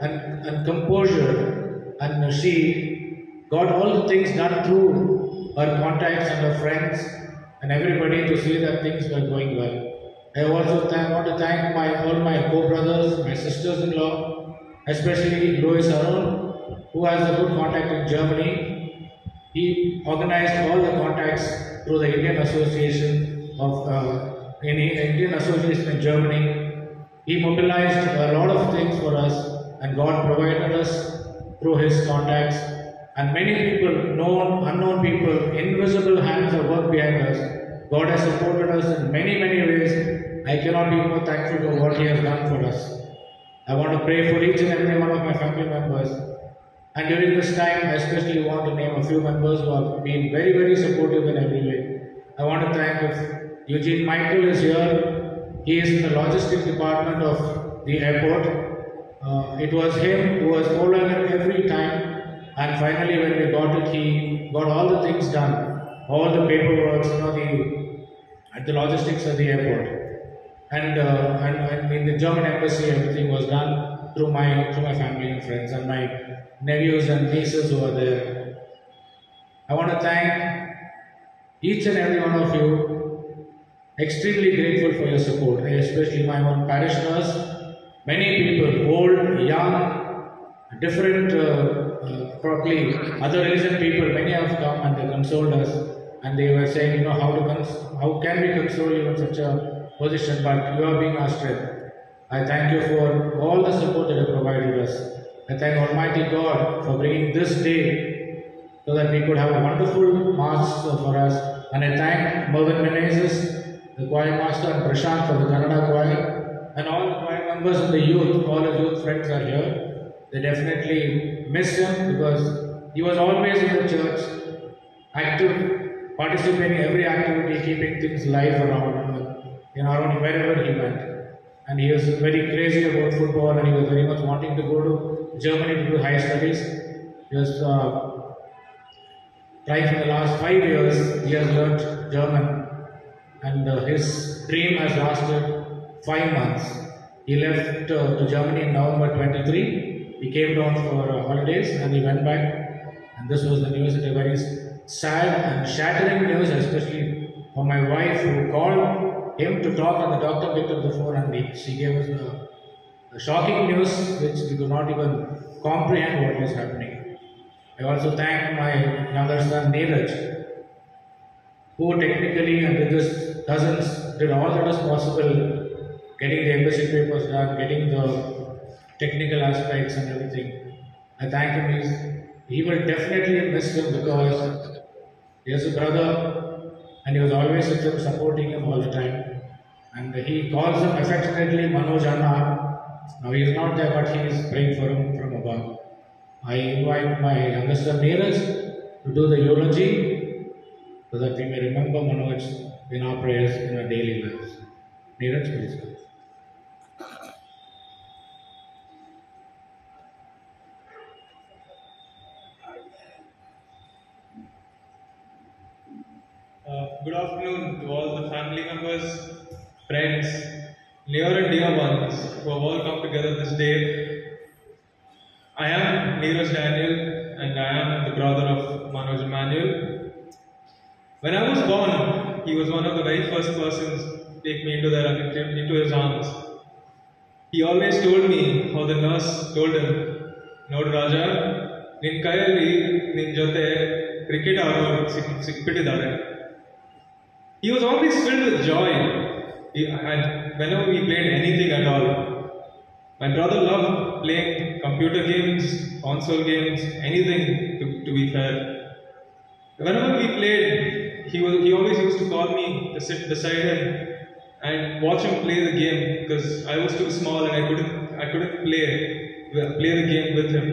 and composure, and she got all the things done through her contacts and her friends and everybody to see that things were going well. I also want to thank all my co-brothers, my sisters-in-law, especially Louis Arun, who has a good contact in Germany. He organized all the contacts through the Indian Association in Germany. He mobilized a lot of things for us, and God provided us through his contacts. And many people, known, unknown people, invisible hands have worked behind us. God has supported us in many, many ways. I cannot be more thankful for what he has done for us. I want to pray for each and every one of my family members. And during this time, I especially want to name a few members who have been very, very supportive in every way. I want to thank Eugene Michael is here. He is in the logistics department of the airport. It was him who was following it every time. And finally, when we got it, he got all the things done, all the paperwork, at the logistics of the airport, and in the German embassy, everything was done through my family and friends and my nephews and nieces who are there. I want to thank each and every one of you. Extremely grateful for your support, especially my own parishioners, many people, old, young, different, probably other religion people, many have come and they consoled us. And they were saying, how can we console you in such a position, but you are being our strength. I thank you for all the support that you provided us. I thank Almighty God for bringing this day so that we could have a wonderful Mass for us. And I thank Mervyn Menezes, the choir master, and Prashant for the Kannada choir, and all the choir members and the youth, all his youth friends are here. They definitely miss him because he was always in the church, active, participating in every activity, keeping things live around wherever he went. And he was very crazy about football, and he was very much wanting to go to Germany to do high studies. He was trying for the last 5 years. He has learnt German, and his dream has lasted 5 months. He left to Germany in November 23. He came down for holidays and he went back. And this was the news. It was very sad and shattering news, especially for my wife, who called him to talk, and the doctor picked up the phone and she gave us the shocking news which we could not even comprehend what was happening. I also thank my younger son Neeraj, who technically and with his cousins did all that was possible, getting the embassy papers done, getting the technical aspects and everything. I thank him. He will definitely miss him because he is a brother and he was always with him, supporting him all the time. And he calls him affectionately Manoj Anna. Now he is not there, but he is praying for him from above. I invite my youngest son Neeraj to do the eulogy so that we may remember Manoj in our prayers in our daily lives. Neeraj, please come. Good afternoon to all the family members, friends, near and dear ones who have all come together this day. I am Neeraj Daniel and I am the brother of Manoj Emmanuel. When I was born, he was one of the very first persons to take me into his arms. He always told me how the nurse told him, "Nodu Raja, nin kayalli nin jote cricket aadoru sikpitidare." He was always filled with joy, and whenever we played anything at all. My brother loved playing computer games, console games, anything to be fair. Whenever we played, he always used to call me to sit beside him and watch him play the game because I was too small and I couldn't play the game with him.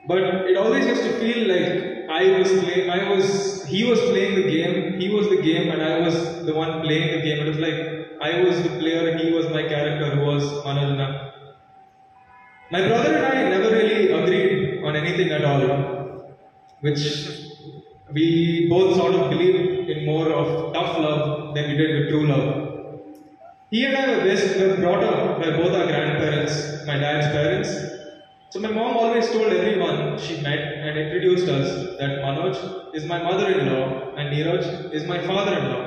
But it always used to feel like he was playing the game, he was the game, and I was the one playing the game. It was like I was the player and he was my character who was Manoj. My brother and I never really agreed on anything at all, which we both sort of believed in more of tough love than we did with true love. He and I were brought up by both our grandparents, my dad's parents. So my mom always told everyone she met and introduced us that Manoj is my mother-in-law and Neeraj is my father-in-law.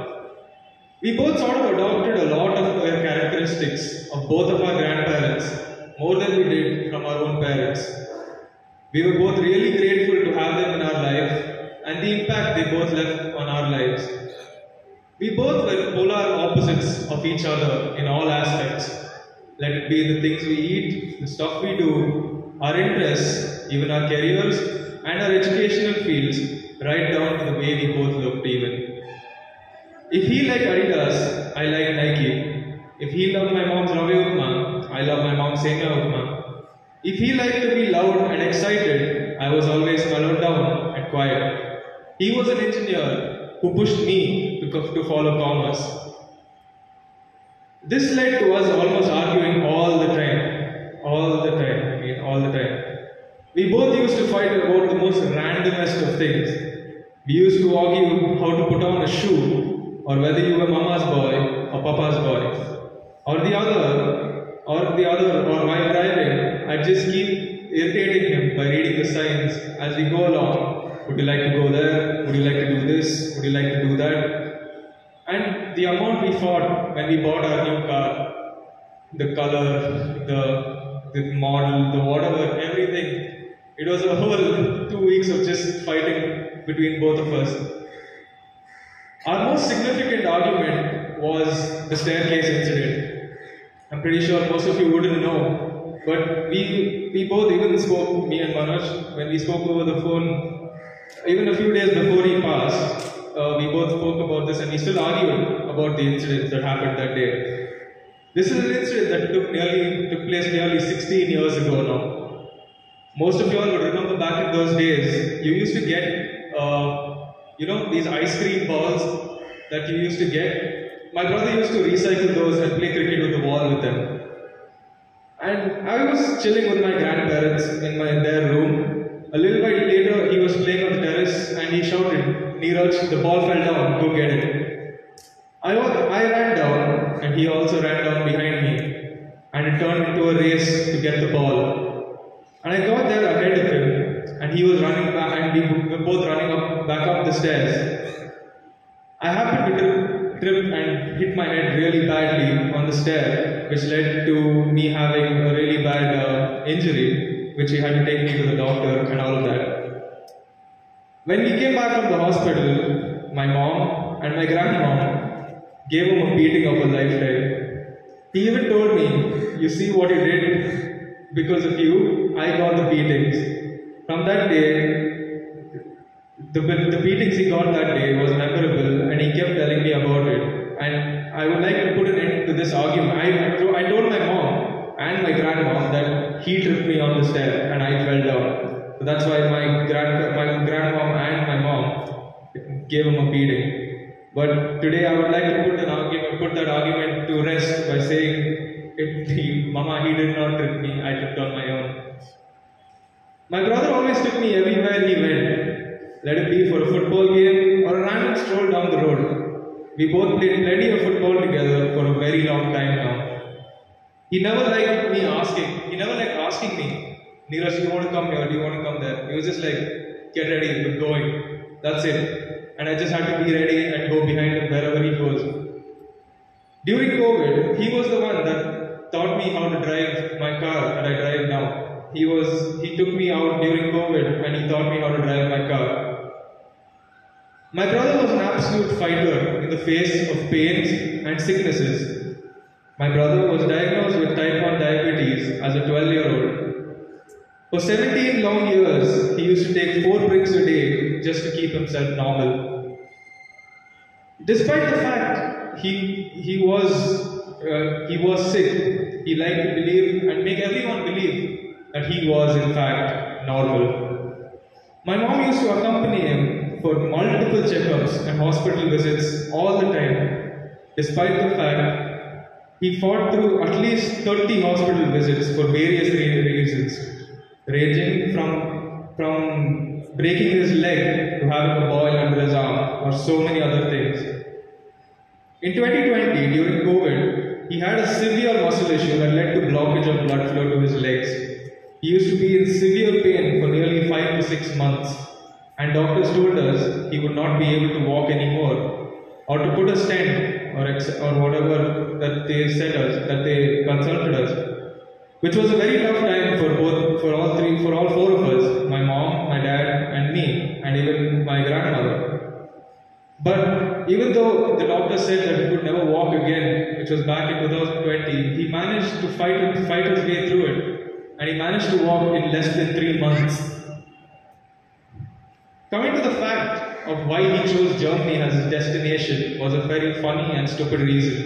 We both sort of adopted a lot of the characteristics of both of our grandparents, more than we did from our own parents. We were both really grateful to have them in our life and the impact they both left on our lives. We both were polar opposites of each other in all aspects. Let it be the things we eat, the stuff we do, our interests, even our careers, and our educational fields, right down to the way we both looked even. If he liked Adidas, I liked Nike. If he loved my mom's Ravi Upma, I loved my mom's Semia Upma. If he liked to be loud and excited, I was always mellowed down and quiet. He was an engineer who pushed me to follow commerce. This led to us almost arguing all the time. We both used to fight about the most randomest of things. We used to argue how to put on a shoe, or whether you were mama's boy or papa's boy. Or while driving, I'd just keep irritating him by reading the signs as we go along. Would you like to go there? Would you like to do this? Would you like to do that? And the amount we fought when we bought our new car, the color, the the model, the whatever, everything. It was a whole 2 weeks of just fighting between both of us. Our most significant argument was the staircase incident. I'm pretty sure most of you wouldn't know, but we both even spoke, me and Manoj, when we spoke over the phone, even a few days before he passed, we both spoke about this and we still argued about the incident that happened that day. This is an incident that took place nearly 16 years ago now. Most of you all would remember back in those days, you used to get these ice cream balls that you used to get. My brother used to recycle those and play cricket with the wall with them. And I was chilling with my grandparents in their room. A little while later, he was playing on the terrace and he shouted, "Neeraj, the ball fell down, go get it." I ran down and he also ran down behind me. And it turned into a race to get the ball. And I got there ahead of him and he was running back and we were both running back up the stairs. I happened to trip and hit my head really badly on the stair, which led to me having a really bad injury, which he had to take me to the doctor and all of that. When we came back from the hospital, my mom and my grandmom gave him a beating of a lifetime. He even told me, "You see what you did? Because of you, I got the beatings." From that day, the beatings he got that day was memorable and he kept telling me about it. And I would like to put an end to this argument. I told my mom and my grandmom that he tripped me on the stair and I fell down. So that's why my grandmom and my mom gave him a beating. But today I would like to put that argument to rest by saying, "Mama, he did not trip me, I tripped on my own." My brother always took me everywhere he went, let it be for a football game or a random stroll down the road. We both played plenty of football together for a very long time now. He never liked asking me, "Neeraj, do you want to come here? Do you want to come there?" He was just like, "Get ready, we're going." That's it. And I just had to be ready and go behind him wherever he goes. During COVID, he was the one that taught me how to drive my car that I drive now. He took me out during COVID and he taught me how to drive my car. My brother was an absolute fighter in the face of pains and sicknesses. My brother was diagnosed with type 1 diabetes as a 12-year-old. For 17 long years, he used to take 4 bricks a day just to keep himself normal. Despite the fact he was sick, he liked to believe and make everyone believe that he was in fact normal. My mom used to accompany him for multiple checkups and hospital visits all the time, despite the fact he fought through at least 30 hospital visits for various reasons, ranging from breaking his leg to having a boil under his arm or so many other things. In 2020, during COVID, he had a severe muscle issue that led to blockage of blood flow to his legs. He used to be in severe pain for nearly 5 to 6 months, and doctors told us he would not be able to walk anymore, or to put a stent or whatever that they they consulted us, which was a very tough time for all 4 of us, my mom, my dad, and me, and even my grandmother. But even though the doctor said that he could never walk again, which was back in 2020, he managed to fight his way through it, and he managed to walk in less than 3 months. Coming to the fact of why he chose Germany as his destination was a very funny and stupid reason.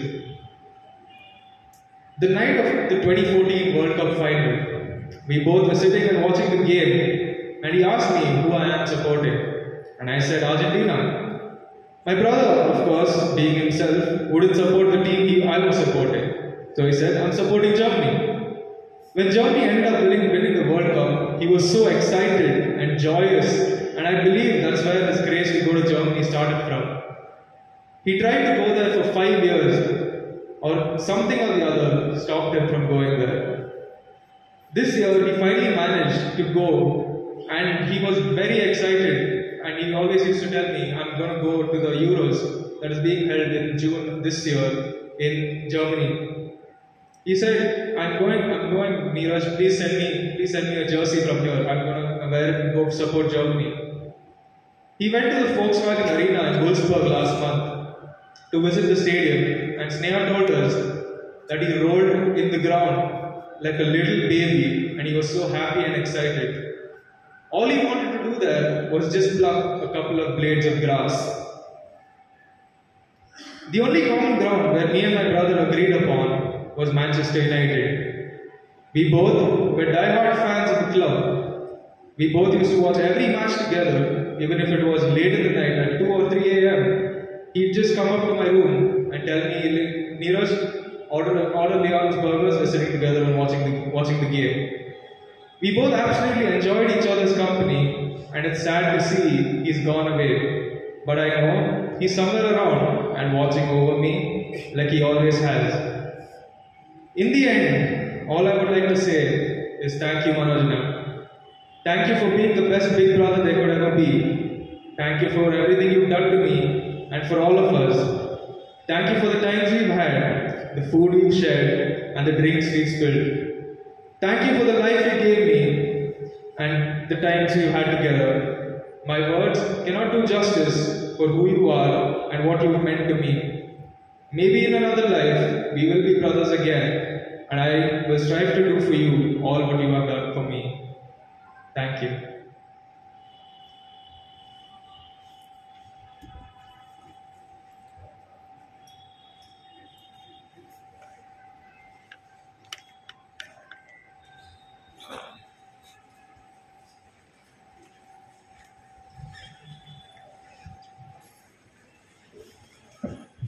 The night of the 2014 World Cup final, we both were sitting and watching the game, and he asked me who I am supporting, and I said Argentina. My brother, of course, being himself, wouldn't support the team I was supporting. So he said, "I'm supporting Germany." When Germany ended up winning the World Cup, he was so excited and joyous, and I believe that's where this craze to go to Germany started from. He tried to go there for 5 years, or something or the other stopped him from going there. This year, he finally managed to go, and he was very excited. And he always used to tell me, "I'm going to go to the Euros that is being held in June this year in Germany." He said, I'm going, Neeraj, please send me a jersey from here. I'm going to wear it and go to support Germany. He went to the Volkswagen Arena in Wolfsburg last month to visit the stadium, and Sneha told us that he rolled in the ground like a little baby, and he was so happy and excited. All he wanted to do there was just pluck a couple of blades of grass. The only common ground where me and my brother agreed upon was Manchester United. We both were die-hard fans of the club. We both used to watch every match together, even if it was late in the night at 2 or 3 a.m. He'd just come up to my room and tell me, Neeraj, order Leon's burgers, we're sitting together and watching the game. We both absolutely enjoyed each other's company, and it's sad to see he's gone away. But I know he's somewhere around and watching over me like he always has. In the end, all I would like to say is thank you, Manoj. Thank you for being the best big brother there could ever be. Thank you for everything you've done to me and for all of us. Thank you for the times we've had, the food we've shared, and the drinks we've spilled. Thank you for the life you gave me and the times we've had together. My words cannot do justice for who you are and what you've meant to me. Maybe in another life, we will be brothers again, and I will strive to do for you all what you have done for me. Thank you.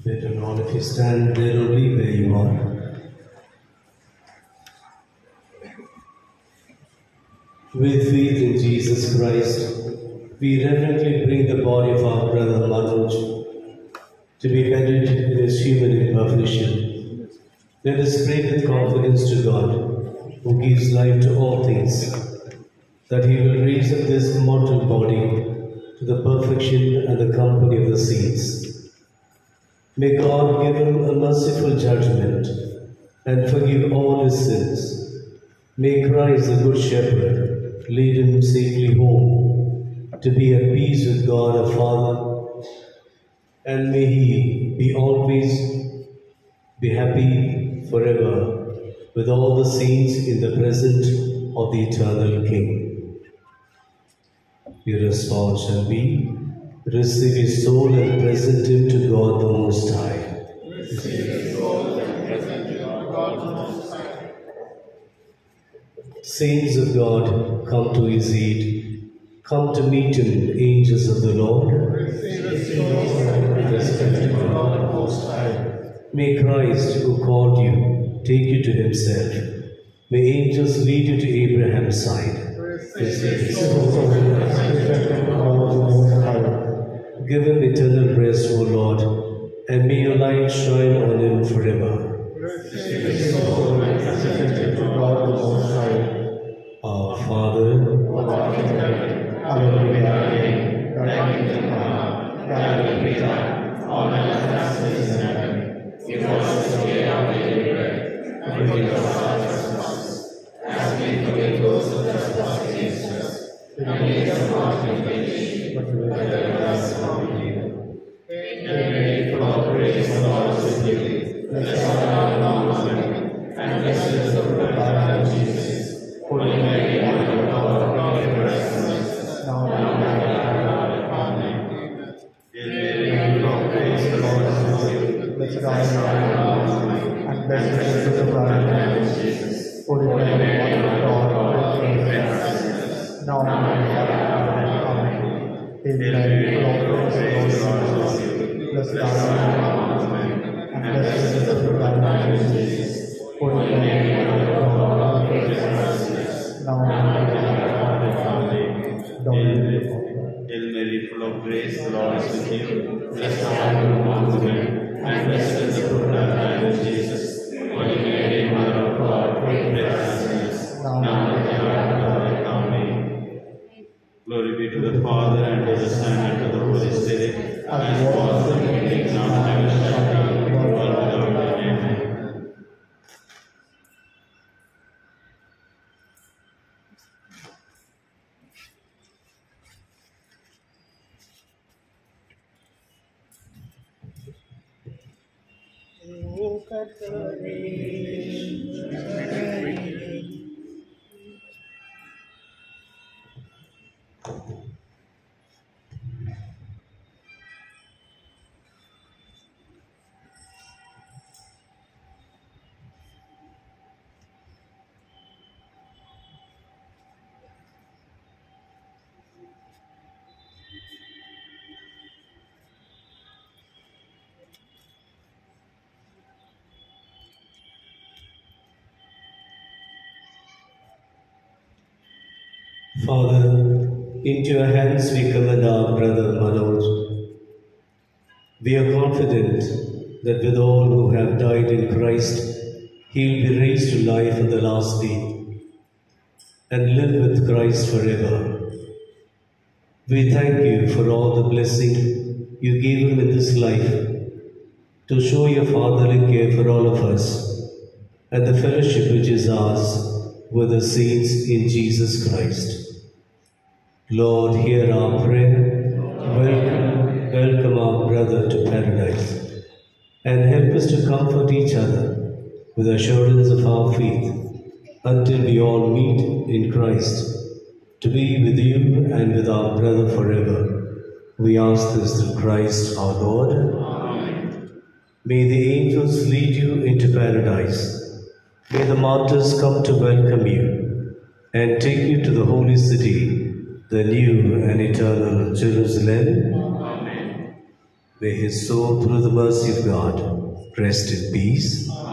Better not if you stand there only where you are. With faith in Jesus Christ, we reverently bring the body of our brother Manoj to be buried in his human imperfection. Let us pray with confidence to God, who gives life to all things, that He will raise up this mortal body to the perfection and the company of the saints. May God give him a merciful judgment and forgive all his sins. May Christ, the Good Shepherd, lead him safely home to be at peace with God our Father, and may he be always be happy forever with all the saints in the presence of the eternal King. Your response shall be, receive his soul and present him to God the Most High. Receive his soul and present him to God the Most High. Saints of God, come to his aid. Come to meet him, angels of the Lord. Receive his soul and present him to God the Most High. May Christ, who called you, take you to himself. May angels lead you to Abraham's side. Receive his soul and present him to God the Most High. Give him eternal rest, O Lord, and may your light shine on him forever. Receive his soul and present him to God the Most High. Our Father, who art in heaven, hallowed be thy name. Thy kingdom come, thy will be done, on earth as it is in heaven. Give us today our daily bread, and forgive us our trespasses, as we forgive those who trespass against us. And lead us not into temptation, but deliver us from evil. Hail Mary, full of grace, the Lord is with you. Blessed art thou among women, and blessed is the fruit of thy womb, Jesus. Holy Mary, Mother of God, pray for us sinners, now and at the hour of our death. Amen. Hail Mary, full of grace, the Lord is with you. Blessed art thou among women, and blessed is the fruit of thy womb, Jesus. Holy Mary, Mother of God, pray for us sinners, now and at the hour of our death. Amen. Hail Mary, full of grace, the Lord is with you. Blessed art thou among women, and blessed is the fruit of thy womb, Jesus. Holy Mary, Mother of God, pray for us sinners, now and at the hour of our death. Amen. Hail Mary, full of grace, the Lord is with you. Blessed art thou among women, and blessed is the fruit of thy womb, Jesus. Holy Mary, Mother of God, pray for us sinners, now and at the hour of our death. Amen. Glory be to the Father, and to the Son, and to the Holy Spirit, as it was in the beginning, now and ever shall be, world without end. Amen. ಕರ್ತನೇ. Father, into your hands we commend our brother Manoj. We are confident that with all who have died in Christ, he will be raised to life on the last day and live with Christ forever. We thank you for all the blessing you gave him in this life to show your fatherly care for all of us and the fellowship which is ours with the saints in Jesus Christ. Lord, hear our prayer. Welcome our brother to paradise, and help us to comfort each other with assurance of our faith until we all meet in Christ to be with you and with our brother forever. We ask this through Christ our Lord. Amen. May the angels lead you into paradise. May the martyrs come to welcome you and take you to the holy city, the new and eternal Jerusalem. Amen. May his soul, through the mercy of God, rest in peace. Amen.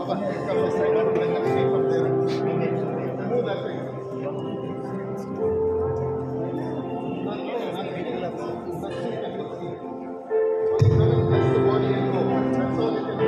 Come this side. Let them see from there. Move that way. That's the body and go. That's all you can do.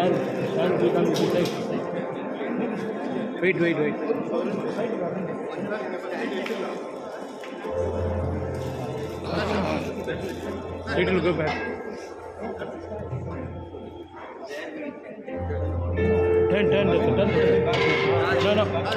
Wait. It will go back. Turn. No.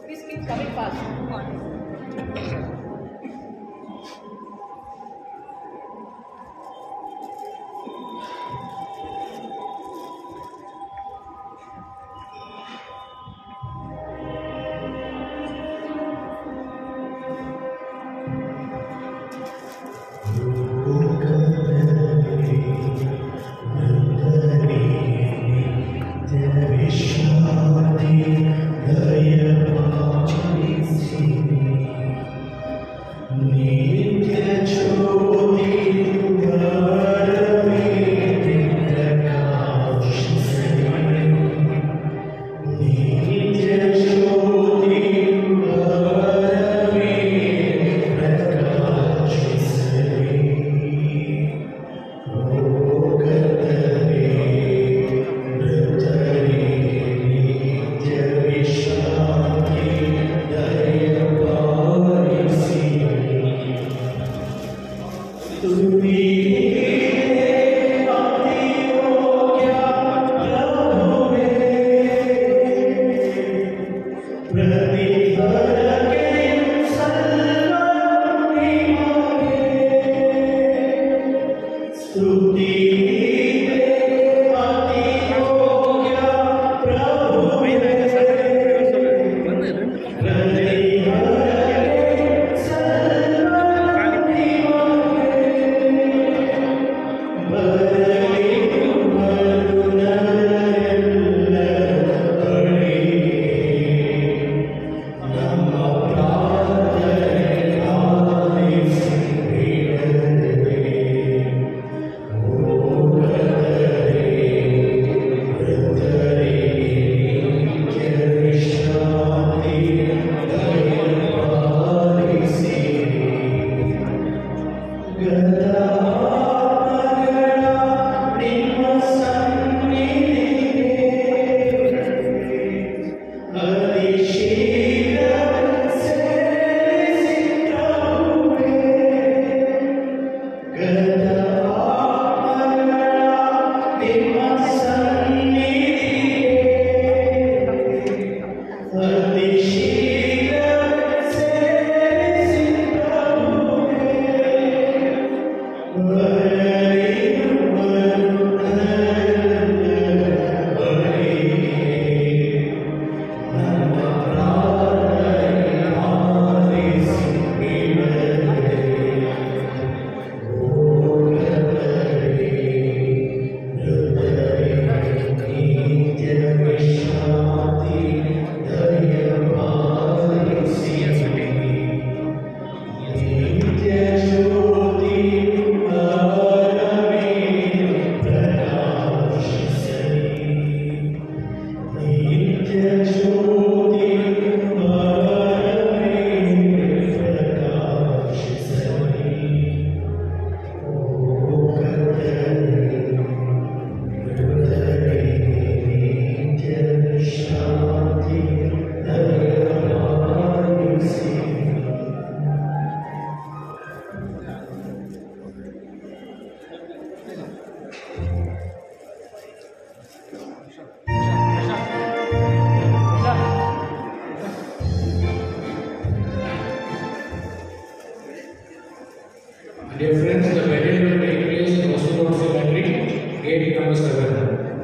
Please keep coming fast.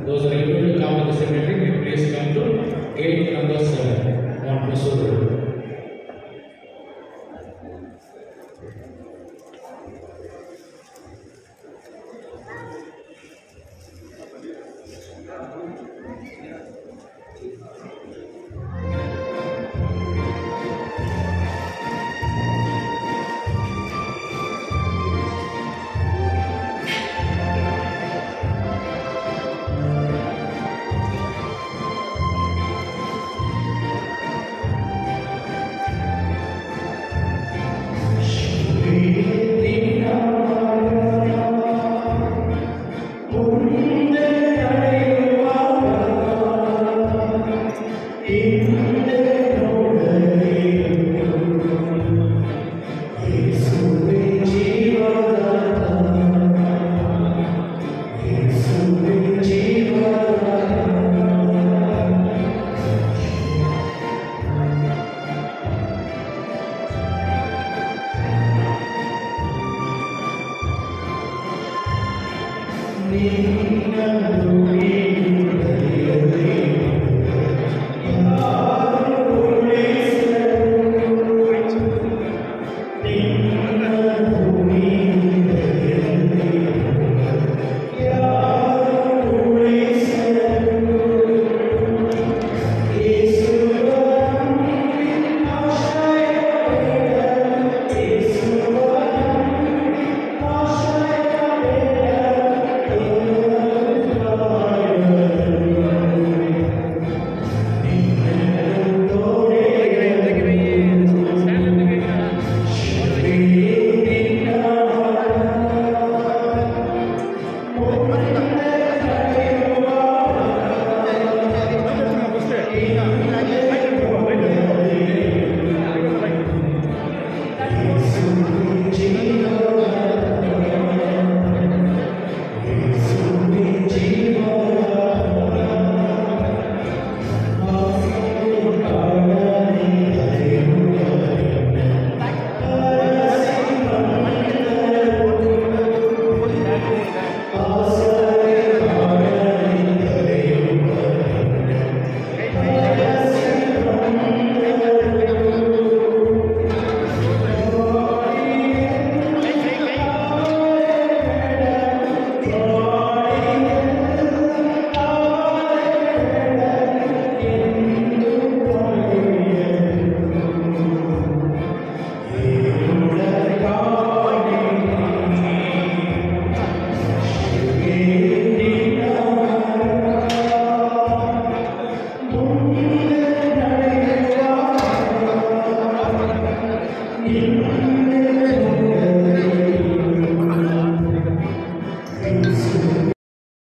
Those are able to come to the cemetery, may please come to gate number 7 on Hosur Road. Amen.